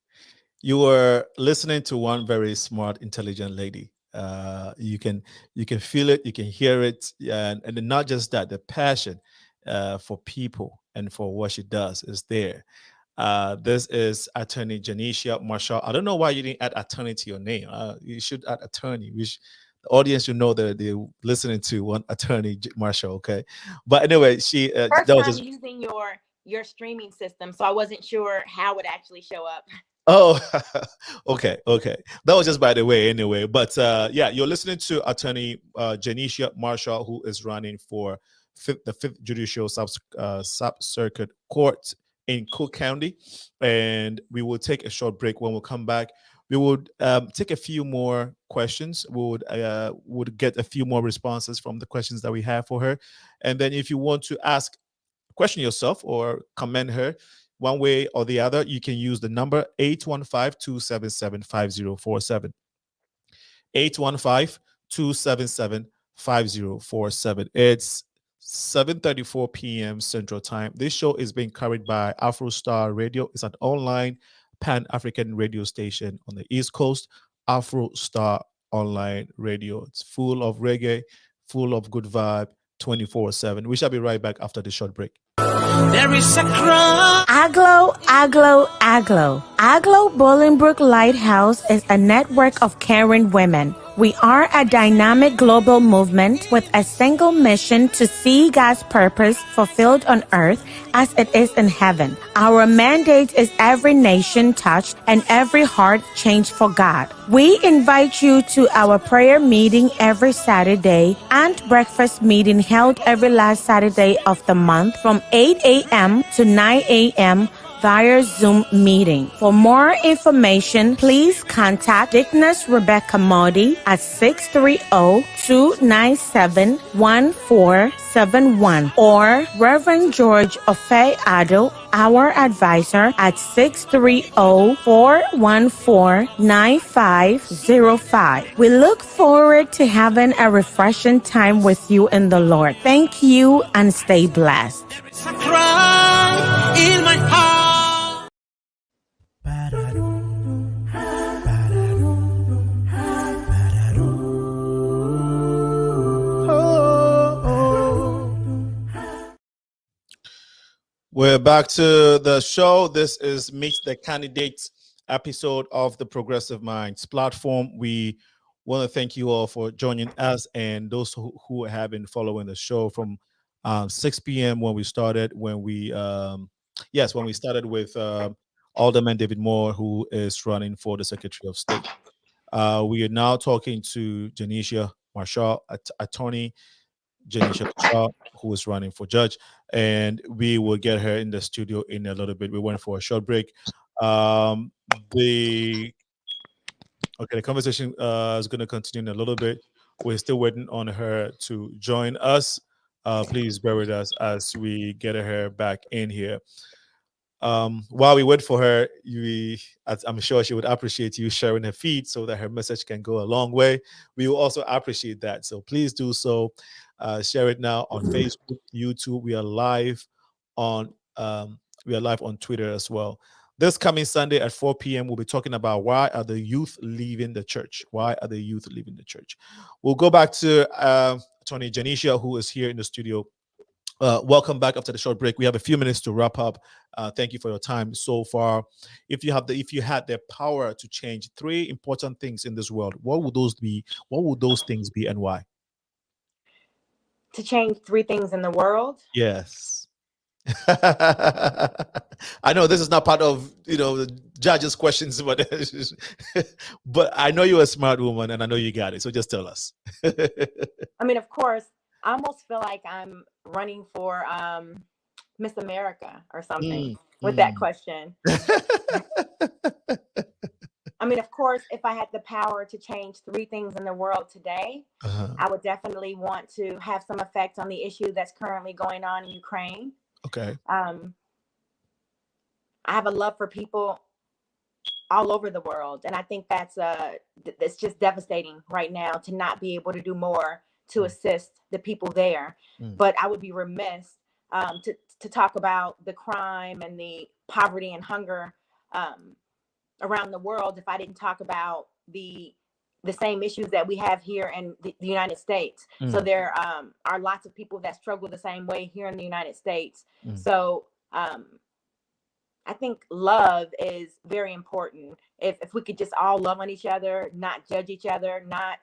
You were listening to one very smart, intelligent lady. You can feel it, you can hear it, and not just that, the passion for people and for what she does is there. This is Attorney JENETIA Marshall. I don't know why you didn't add attorney to your name. You should add attorney. The audience should know that they're listening to one Attorney Marshall. Okay, but anyway, she first that was time just using your streaming system, so I wasn't sure how it actually show up. Oh, okay. That was just by the way, anyway. But yeah, you're listening to Attorney JENETIA Marshall, who is running for the 5th Judicial Sub-Circuit Court in Cook County. And we will take a short break. When we come back, we would take a few more questions. We would get a few more responses from the questions that we have for her. And then if you want to ask a question yourself or commend her, one way or the other, you can use the number 815-277-5047. 815-277-5047. It's 7:34 p.m. Central Time. This show is being carried by Afro Star Radio. It's an online Pan-African radio station on the East Coast. Afro Star Online Radio. It's full of reggae, full of good vibe, 24/7. We shall be right back after the short break. There is a cry. Aglo, Aglo, Aglo. Aglo Bolingbrook Lighthouse is a network of caring women. We are a dynamic global movement with a single mission to see God's purpose fulfilled on earth as it is in heaven. Our mandate is every nation touched and every heart changed for God. We invite you to our prayer meeting every Saturday and breakfast meeting held every last Saturday of the month from 8 a.m. to 9 a.m. via Zoom meeting. For more information, please contact Dickness Rebecca Modi at 630-297-1471 or Reverend George Ofe Ado, our advisor, at 630-414-9505. We look forward to having a refreshing time with you in the Lord. Thank you and stay blessed. There's a cry in my heart. We're back to the show. This is Meet the Candidates episode of the Progressive Minds platform. We want to thank you all for joining us and those who have been following the show from 6 p.m. when we started. When we started with Alderman David Moore, who is running for the Secretary of State. We are now talking to JENETIA Marshall, Attorney JENETIA Marshall, who is running for judge, and we will get her in the studio in a little bit. We went for a short break. The conversation is going to continue in a little bit. We're still waiting on her to join us. Please bear with us as we get her back in here. While we wait for her, I'm sure she would appreciate you sharing her feed so that her message can go a long way. We will also appreciate that. So please do so. Share it now on Facebook, YouTube. We are live on Twitter as well. This coming Sunday at 4 p.m., we'll be talking about why are the youth leaving the church? Why are the youth leaving the church? We'll go back to Attorney JENETIA, who is here in the studio. Welcome back after the short break. We have a few minutes to wrap up. Thank you for your time so far. If you had the power to change 3 important things in this world, what would those be? What would those things be, and why? To change 3 things in the world? Yes. I know this is not part of the judges' questions, but I know you're a smart woman and I know you got it. So just tell us. I mean, of course, I almost feel like I'm running for Miss America or something with that question. I mean, of course, course, if I had the power to change 3 things in the world today, I would definitely want to have some effect on the issue that's currently going on in Ukraine. Okay. I have a love for people all over the world, and I think that's just devastating right now to not be able to do more to assist the people there. But I would be remiss to talk about the crime and the poverty and hunger around the world if I didn't talk about the same issues that we have here in the United States. So there are lots of people that struggle the same way here in the United States. So I think love is very important. If we could just all love on each other, not judge each other, not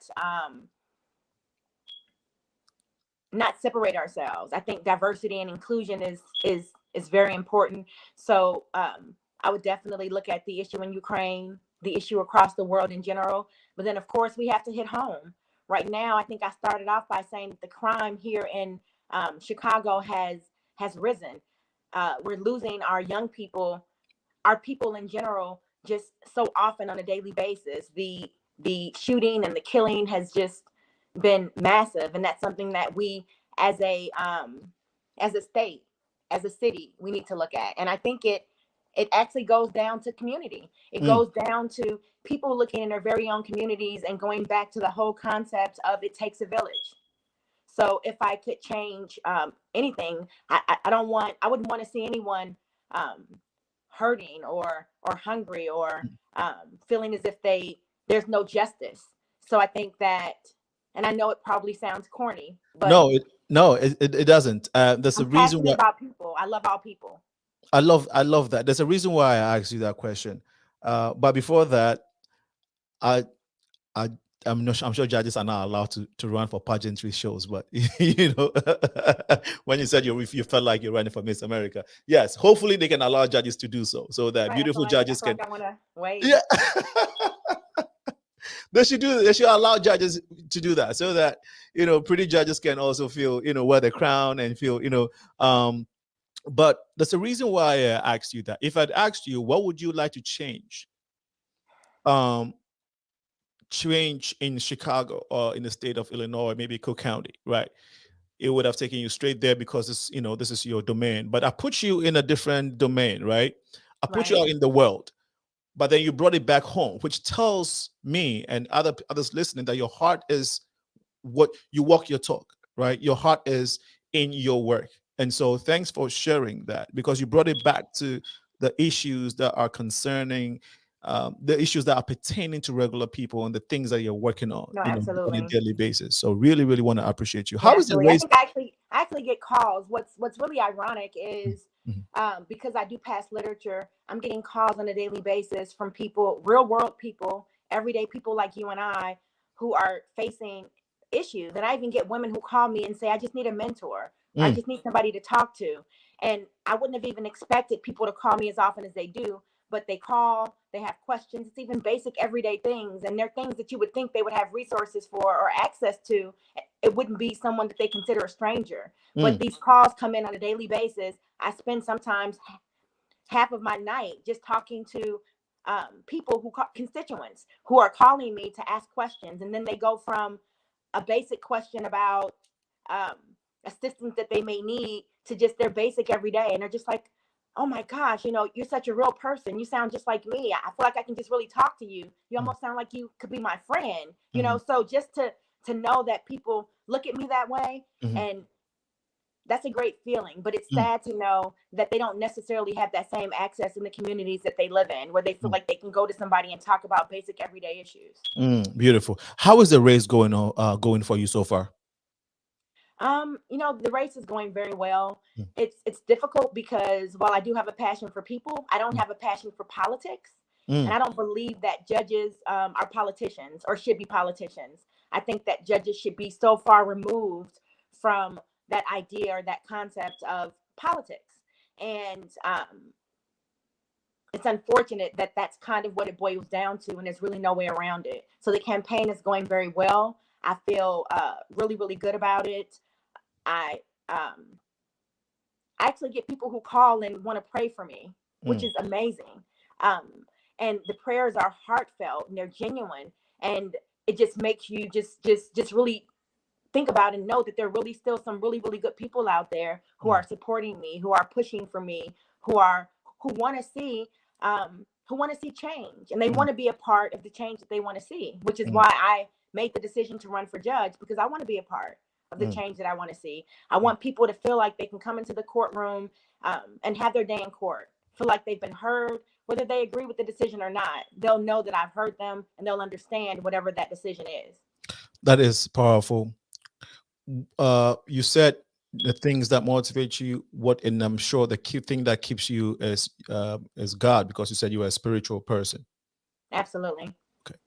separate ourselves. I think diversity and inclusion is very important. So I would definitely look at the issue in Ukraine, the issue across the world in general. But then, of course, we have to hit home. Right now, I think I started off by saying that the crime here in Chicago has risen. We're losing our young people, our people in general, just so often on a daily basis. The shooting and the killing has just been massive, and that's something that we, as a state, as a city, we need to look at. And I think it actually goes down to community. It goes down to people looking in their very own communities and going back to the whole concept of it takes a village. So if I could change anything, I wouldn't want to see anyone hurting or hungry or feeling as if there's no justice. So I think that, and I know it probably sounds corny, but it doesn't. There's a reason why about people. I love all people. I love that. There's a reason why I asked you that question. But before that, I'm sure judges are not allowed to run for pageantry shows, but you know, when you said you felt like you're running for Miss America, yes, hopefully they can allow judges to do so that right, beautiful judges can. I want to wait. Yeah. They should do. They should allow judges to do that, so that pretty judges can also feel wear the crown and feel But there's a reason why I asked you that. If I'd asked you, what would you like to change? Change in Chicago or in the state of Illinois, maybe Cook County, right? It would have taken you straight there because this is your domain. But I put you in a different domain, right? I put you out in the world. But then you brought it back home, which tells me and others listening that your heart is what you walk your talk, right? Your heart is in your work. And so thanks for sharing that, because you brought it back to the issues that are concerning, the issues that are pertaining to regular people and the things that you're working on on a daily basis. So really, really want to appreciate you. How is the race? I actually get calls. What's really ironic is because I do pass literature, I'm getting calls on a daily basis from people, real world people, everyday people like you and I, who are facing issues. And I even get women who call me and say, I just need a mentor. I just need somebody to talk to. And I wouldn't have even expected people to call me as often as they do, but they call, they have questions. It's even basic everyday things. And they're things that you would think they would have resources for or access to. It wouldn't be someone that they consider a stranger. But these calls come in on a daily basis. I spend sometimes half of my night just talking to people constituents who are calling me to ask questions. And then they go from a basic question about assistance that they may need to just their basic everyday. And they're just like, oh my gosh, you're such a real person. You sound just like me. I feel like I can just really talk to you. You almost sound like you could be my friend, So just to know that people look at me that way, and that's a great feeling. But it's sad to know that they don't necessarily have that same access in the communities that they live in, where they feel like they can go to somebody and talk about basic everyday issues. Beautiful. How is the race going for you so far? The race is going very well. It's difficult because while I do have a passion for people, I don't have a passion for politics. And I don't believe that judges are politicians or should be politicians. I think that judges should be so far removed from that idea or that concept of politics. And it's unfortunate that that's kind of what it boils down to, and there's really no way around it. So the campaign is going very well. I feel really, really good about it. I actually get people who call and want to pray for me, which is amazing. and the prayers are heartfelt and they're genuine, and it just makes you just really think about and know that there are really still some really good people out there who are supporting me, who are pushing for me, who want to see change, and they want to be a part of the change that they want to see, which is why I made the decision to run for judge, because I want to be a part of the change that I want to see. I want people to feel like they can come into the courtroom and have their day in court, feel like they've been heard, whether they agree with the decision or not. They'll know that I've heard them, and they'll understand whatever that decision is. That is powerful. You said the things that motivate you, and I'm sure the key thing that keeps you is God, because you said you are a spiritual person. Absolutely. Okay.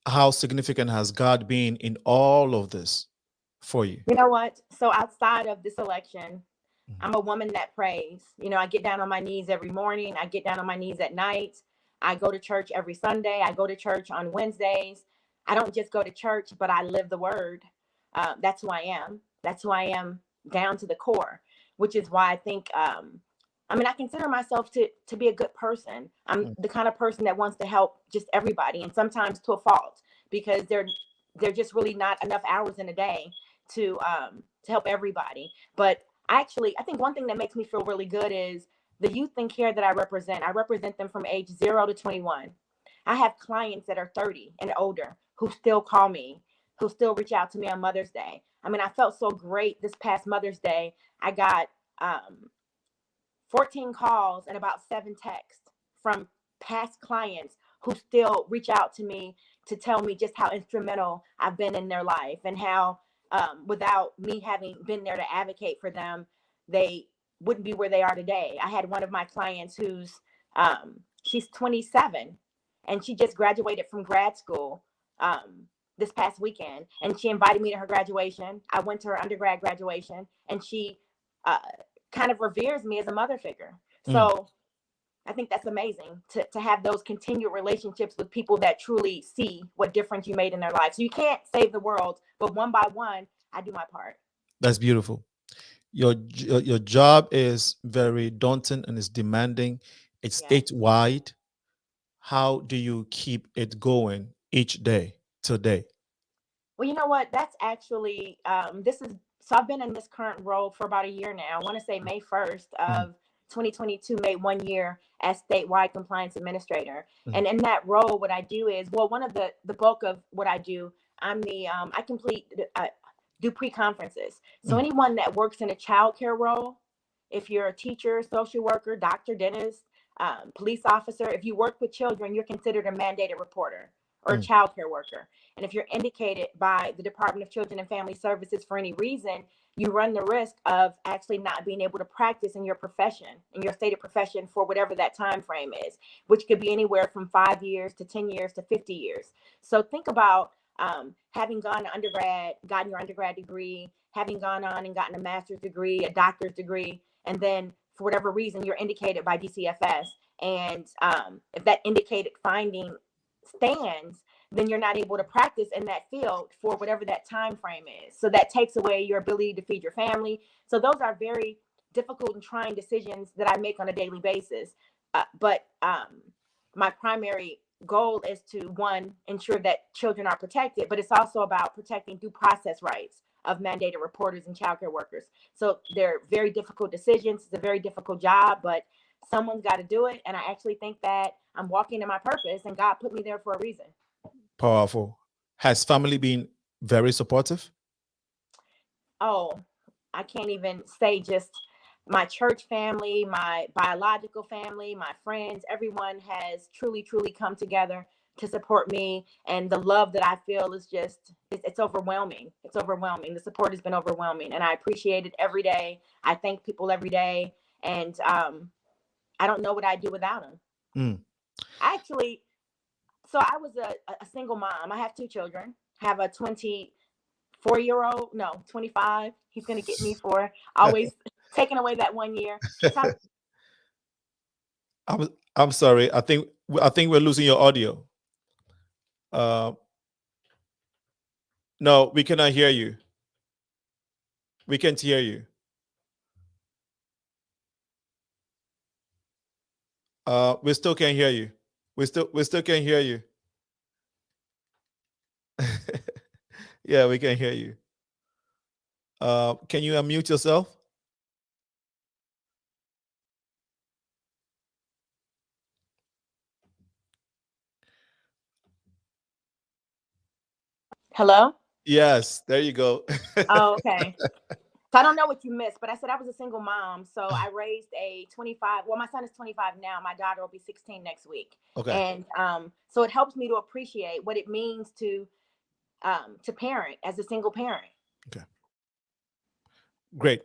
How significant has God been in all of this for you? You know what? So outside of this election, I'm a woman that prays. You know, I get down on my knees every morning. I get down on my knees at night. I go to church every Sunday. I go to church on Wednesdays. I don't just go to church, but I live the word. That's who I am. That's who I am down to the core, which is why I think, I consider myself to be a good person. I'm the kind of person that wants to help just everybody, and sometimes to a fault, because there just really not enough hours in a day to help everybody. But I think one thing that makes me feel really good is the youth in care that I represent. I represent them from age 0 to 21. I have clients that are 30 and older who still call me, who still reach out to me on Mother's Day. I felt so great this past Mother's Day. I got 14 calls and about 7 texts from past clients who still reach out to me to tell me just how instrumental I've been in their life, and how without me having been there to advocate for them, they wouldn't be where they are today. I had one of my clients who's she's 27, and she just graduated from grad school this past weekend, and she invited me to her graduation. I went to her undergrad graduation, and she kind of reveres me as a mother figure. So I think that's amazing to have those continued relationships with people that truly see what difference you made in their lives. So you can't save the world, but one by one, I do my part. That's beautiful. Your job is very daunting and it's demanding. It's statewide. How do you keep it going each day today? Well, you know what? That's actually so I've been in this current role for about a year now. I want to say May 1st of 2022 made 1 year as statewide compliance administrator. And in that role, what I do is, well, one of the bulk of what I do, I do pre-conferences. So anyone that works in a child care role, if you're a teacher, social worker, doctor, dentist, police officer, if you work with children, you're considered a mandated reporter or a child care worker. And if you're indicated by the Department of Children and Family Services for any reason, you run the risk of actually not being able to practice in your profession, in your stated profession, for whatever that time frame is, which could be anywhere from 5 years to 10 years to 50 years. So think about having gone to undergrad, gotten your undergrad degree, having gone on and gotten a master's degree, a doctor's degree, and then for whatever reason, you're indicated by DCFS. And if that indicated finding stands, then you're not able to practice in that field for whatever that time frame is. So that takes away your ability to feed your family. So those are very difficult and trying decisions that I make on a daily basis. But my primary goal is to, one, ensure that children are protected, but it's also about protecting due process rights of mandated reporters and childcare workers. So they're very difficult decisions. It's a very difficult job, but someone's got to do it. And I actually think that I'm walking in my purpose, and God put me there for a reason. Powerful. Has family been very supportive? Oh, I can't even say just my church family, my biological family, my friends, everyone has truly come together to support me. And the love that I feel is just, it's overwhelming. It's overwhelming. The support has been overwhelming, and I appreciate it every day. I thank people every day. And I don't know what I'd do without them. Actually, so I was a single mom. I have 2 children. I have a 24-year-old, no, 25. He's going to get me for always taking away that 1 year. I'm sorry. I think we're losing your audio. No, we cannot hear you. We can't hear you. We still can't hear you. We still can't hear you. Yeah, we can hear you. Can you unmute yourself? Hello? Yes, there you go. Oh, okay. So I don't know what you missed, but I said I was a single mom. So I raised a 25. Well, my son is 25 now. My daughter will be 16 next week. Okay. And so it helps me to appreciate what it means to parent as a single parent. Okay. Great.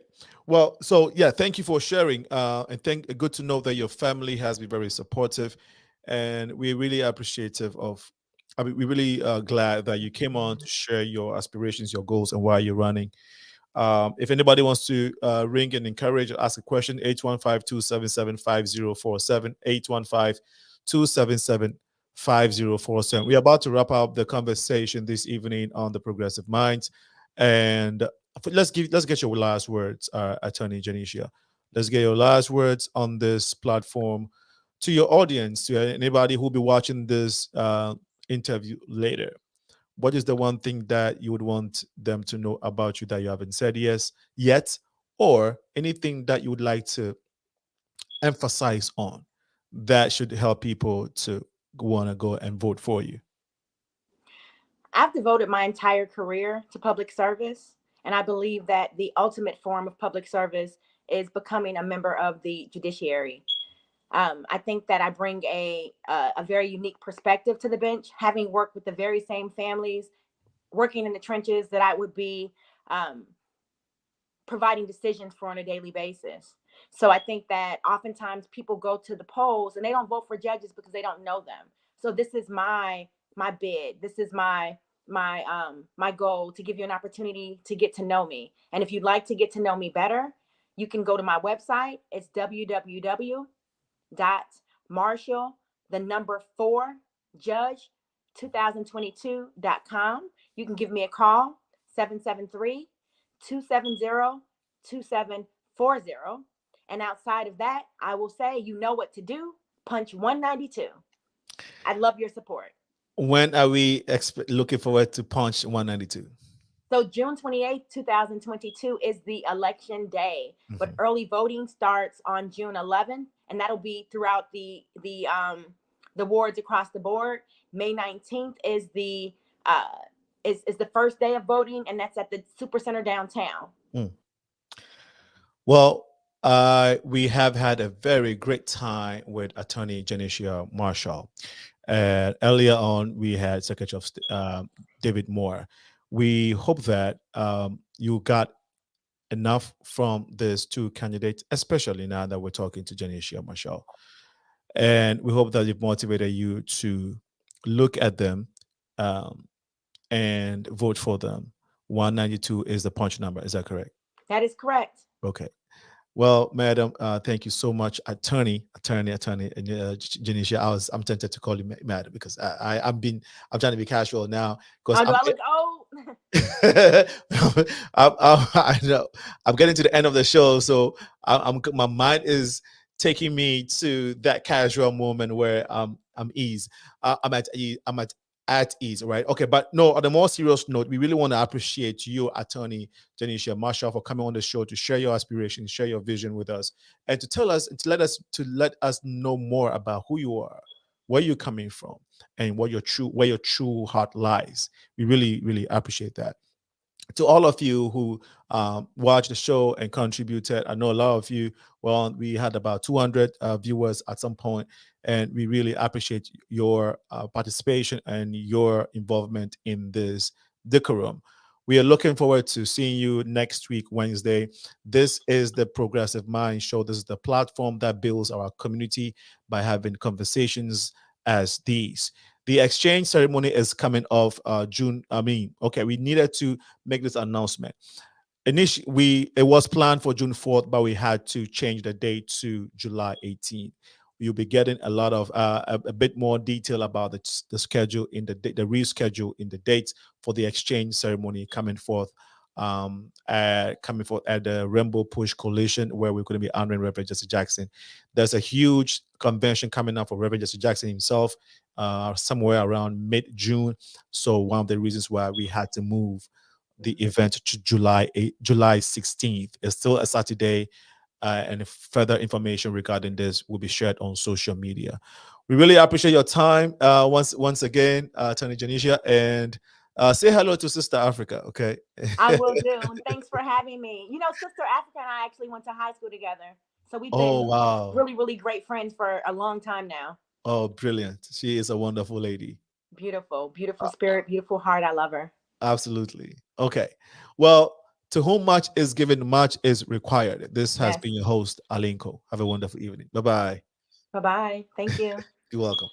Well, so yeah, thank you for sharing. And good to know that your family has been very supportive, and we're really appreciative of. I mean, we're really glad that you came on to share your aspirations, your goals, and why you're running. If anybody wants to ring and encourage or ask a question, 815-277-5047, 815-277-5047. We're about to wrap up the conversation this evening on the Progressive Minds. And let's get your last words, Attorney JENETIA. Let's get your last words on this platform to your audience, to anybody who'll be watching this interview later. What is the one thing that you would want them to know about you that you haven't said yet, or anything that you would like to emphasize on that should help people to want to go and vote for you? I've devoted my entire career to public service, and I believe that the ultimate form of public service is becoming a member of the judiciary. I think that I bring a very unique perspective to the bench, having worked with the very same families, working in the trenches that I would be providing decisions for on a daily basis. So I think that oftentimes people go to the polls and they don't vote for judges because they don't know them. So this is my bid. This is my goal, to give you an opportunity to get to know me. And if you'd like to get to know me better, you can go to my website. It's www.marshall4judge2022.com. You can give me a call, 773-270-2740. And outside of that, I will say, you know what to do. Punch 192. I'd love your support. When are we looking forward to Punch 192? So June 28th, 2022 is the election day, but early voting starts on June 11th, and that'll be throughout the wards across the board. May 19th is the first day of voting, and that's at the Super Center downtown. Well, we have had a very great time with Attorney JENETIA Marshall. Earlier on, we had Secretary of State, David Moore. We hope that you got enough from these two candidates, especially now that we're talking to JENETIA Marshall. And we hope that it motivated you to look at them and vote for them. 192 is the punch number. Is that correct? That is correct. Okay. Well, madam, thank you so much, Attorney JENETIA. I'm tempted to call you madam because I'm trying to be casual now. Because do I look old? I know I'm getting to the end of the show, so my mind is taking me to that casual moment where I'm at ease. At ease, right? Okay, but no, on a more serious note, we really want to appreciate you, Attorney JENETIA Marshall, for coming on the show to share your aspirations, share your vision with us, and to let us know more about who you are, where you're coming from, and where your true heart lies. We really, really appreciate that. To all of you who watched the show and contributed, I know a lot of you. Well, we had about 200 viewers at some point, and we really appreciate your participation and your involvement in this decorum. We are looking forward to seeing you next week, Wednesday. This is the Progressive Mind Show. This is the platform that builds our community by having conversations as these. The exchange ceremony is coming off June. We needed to make this announcement. Initially, it was planned for June 4th, but we had to change the date to July 18th. You'll be getting a lot of a bit more detail about the schedule in the reschedule in the dates for the exchange ceremony coming forth coming forth at the Rainbow Push Coalition, where we're going to be honoring Reverend Jesse Jackson. There's a huge convention coming up for Reverend Jesse Jackson himself, somewhere around mid-June. So one of the reasons why we had to move the event to July 16th. It's still a Saturday, and further information regarding this will be shared on social media. We really appreciate your time once again, Attorney JENETIA, and say hello to Sister Africa, okay? I will do. And thanks for having me. You know, Sister Africa and I actually went to high school together. So we've been really, really great friends for a long time now. Oh, brilliant. She is a wonderful lady. Beautiful, beautiful spirit, beautiful heart. I love her. Absolutely. Okay. Well, to whom much is given, much is required. This has been your host, Alinko. Have a wonderful evening. Bye-bye. Bye-bye. Thank you. You're welcome.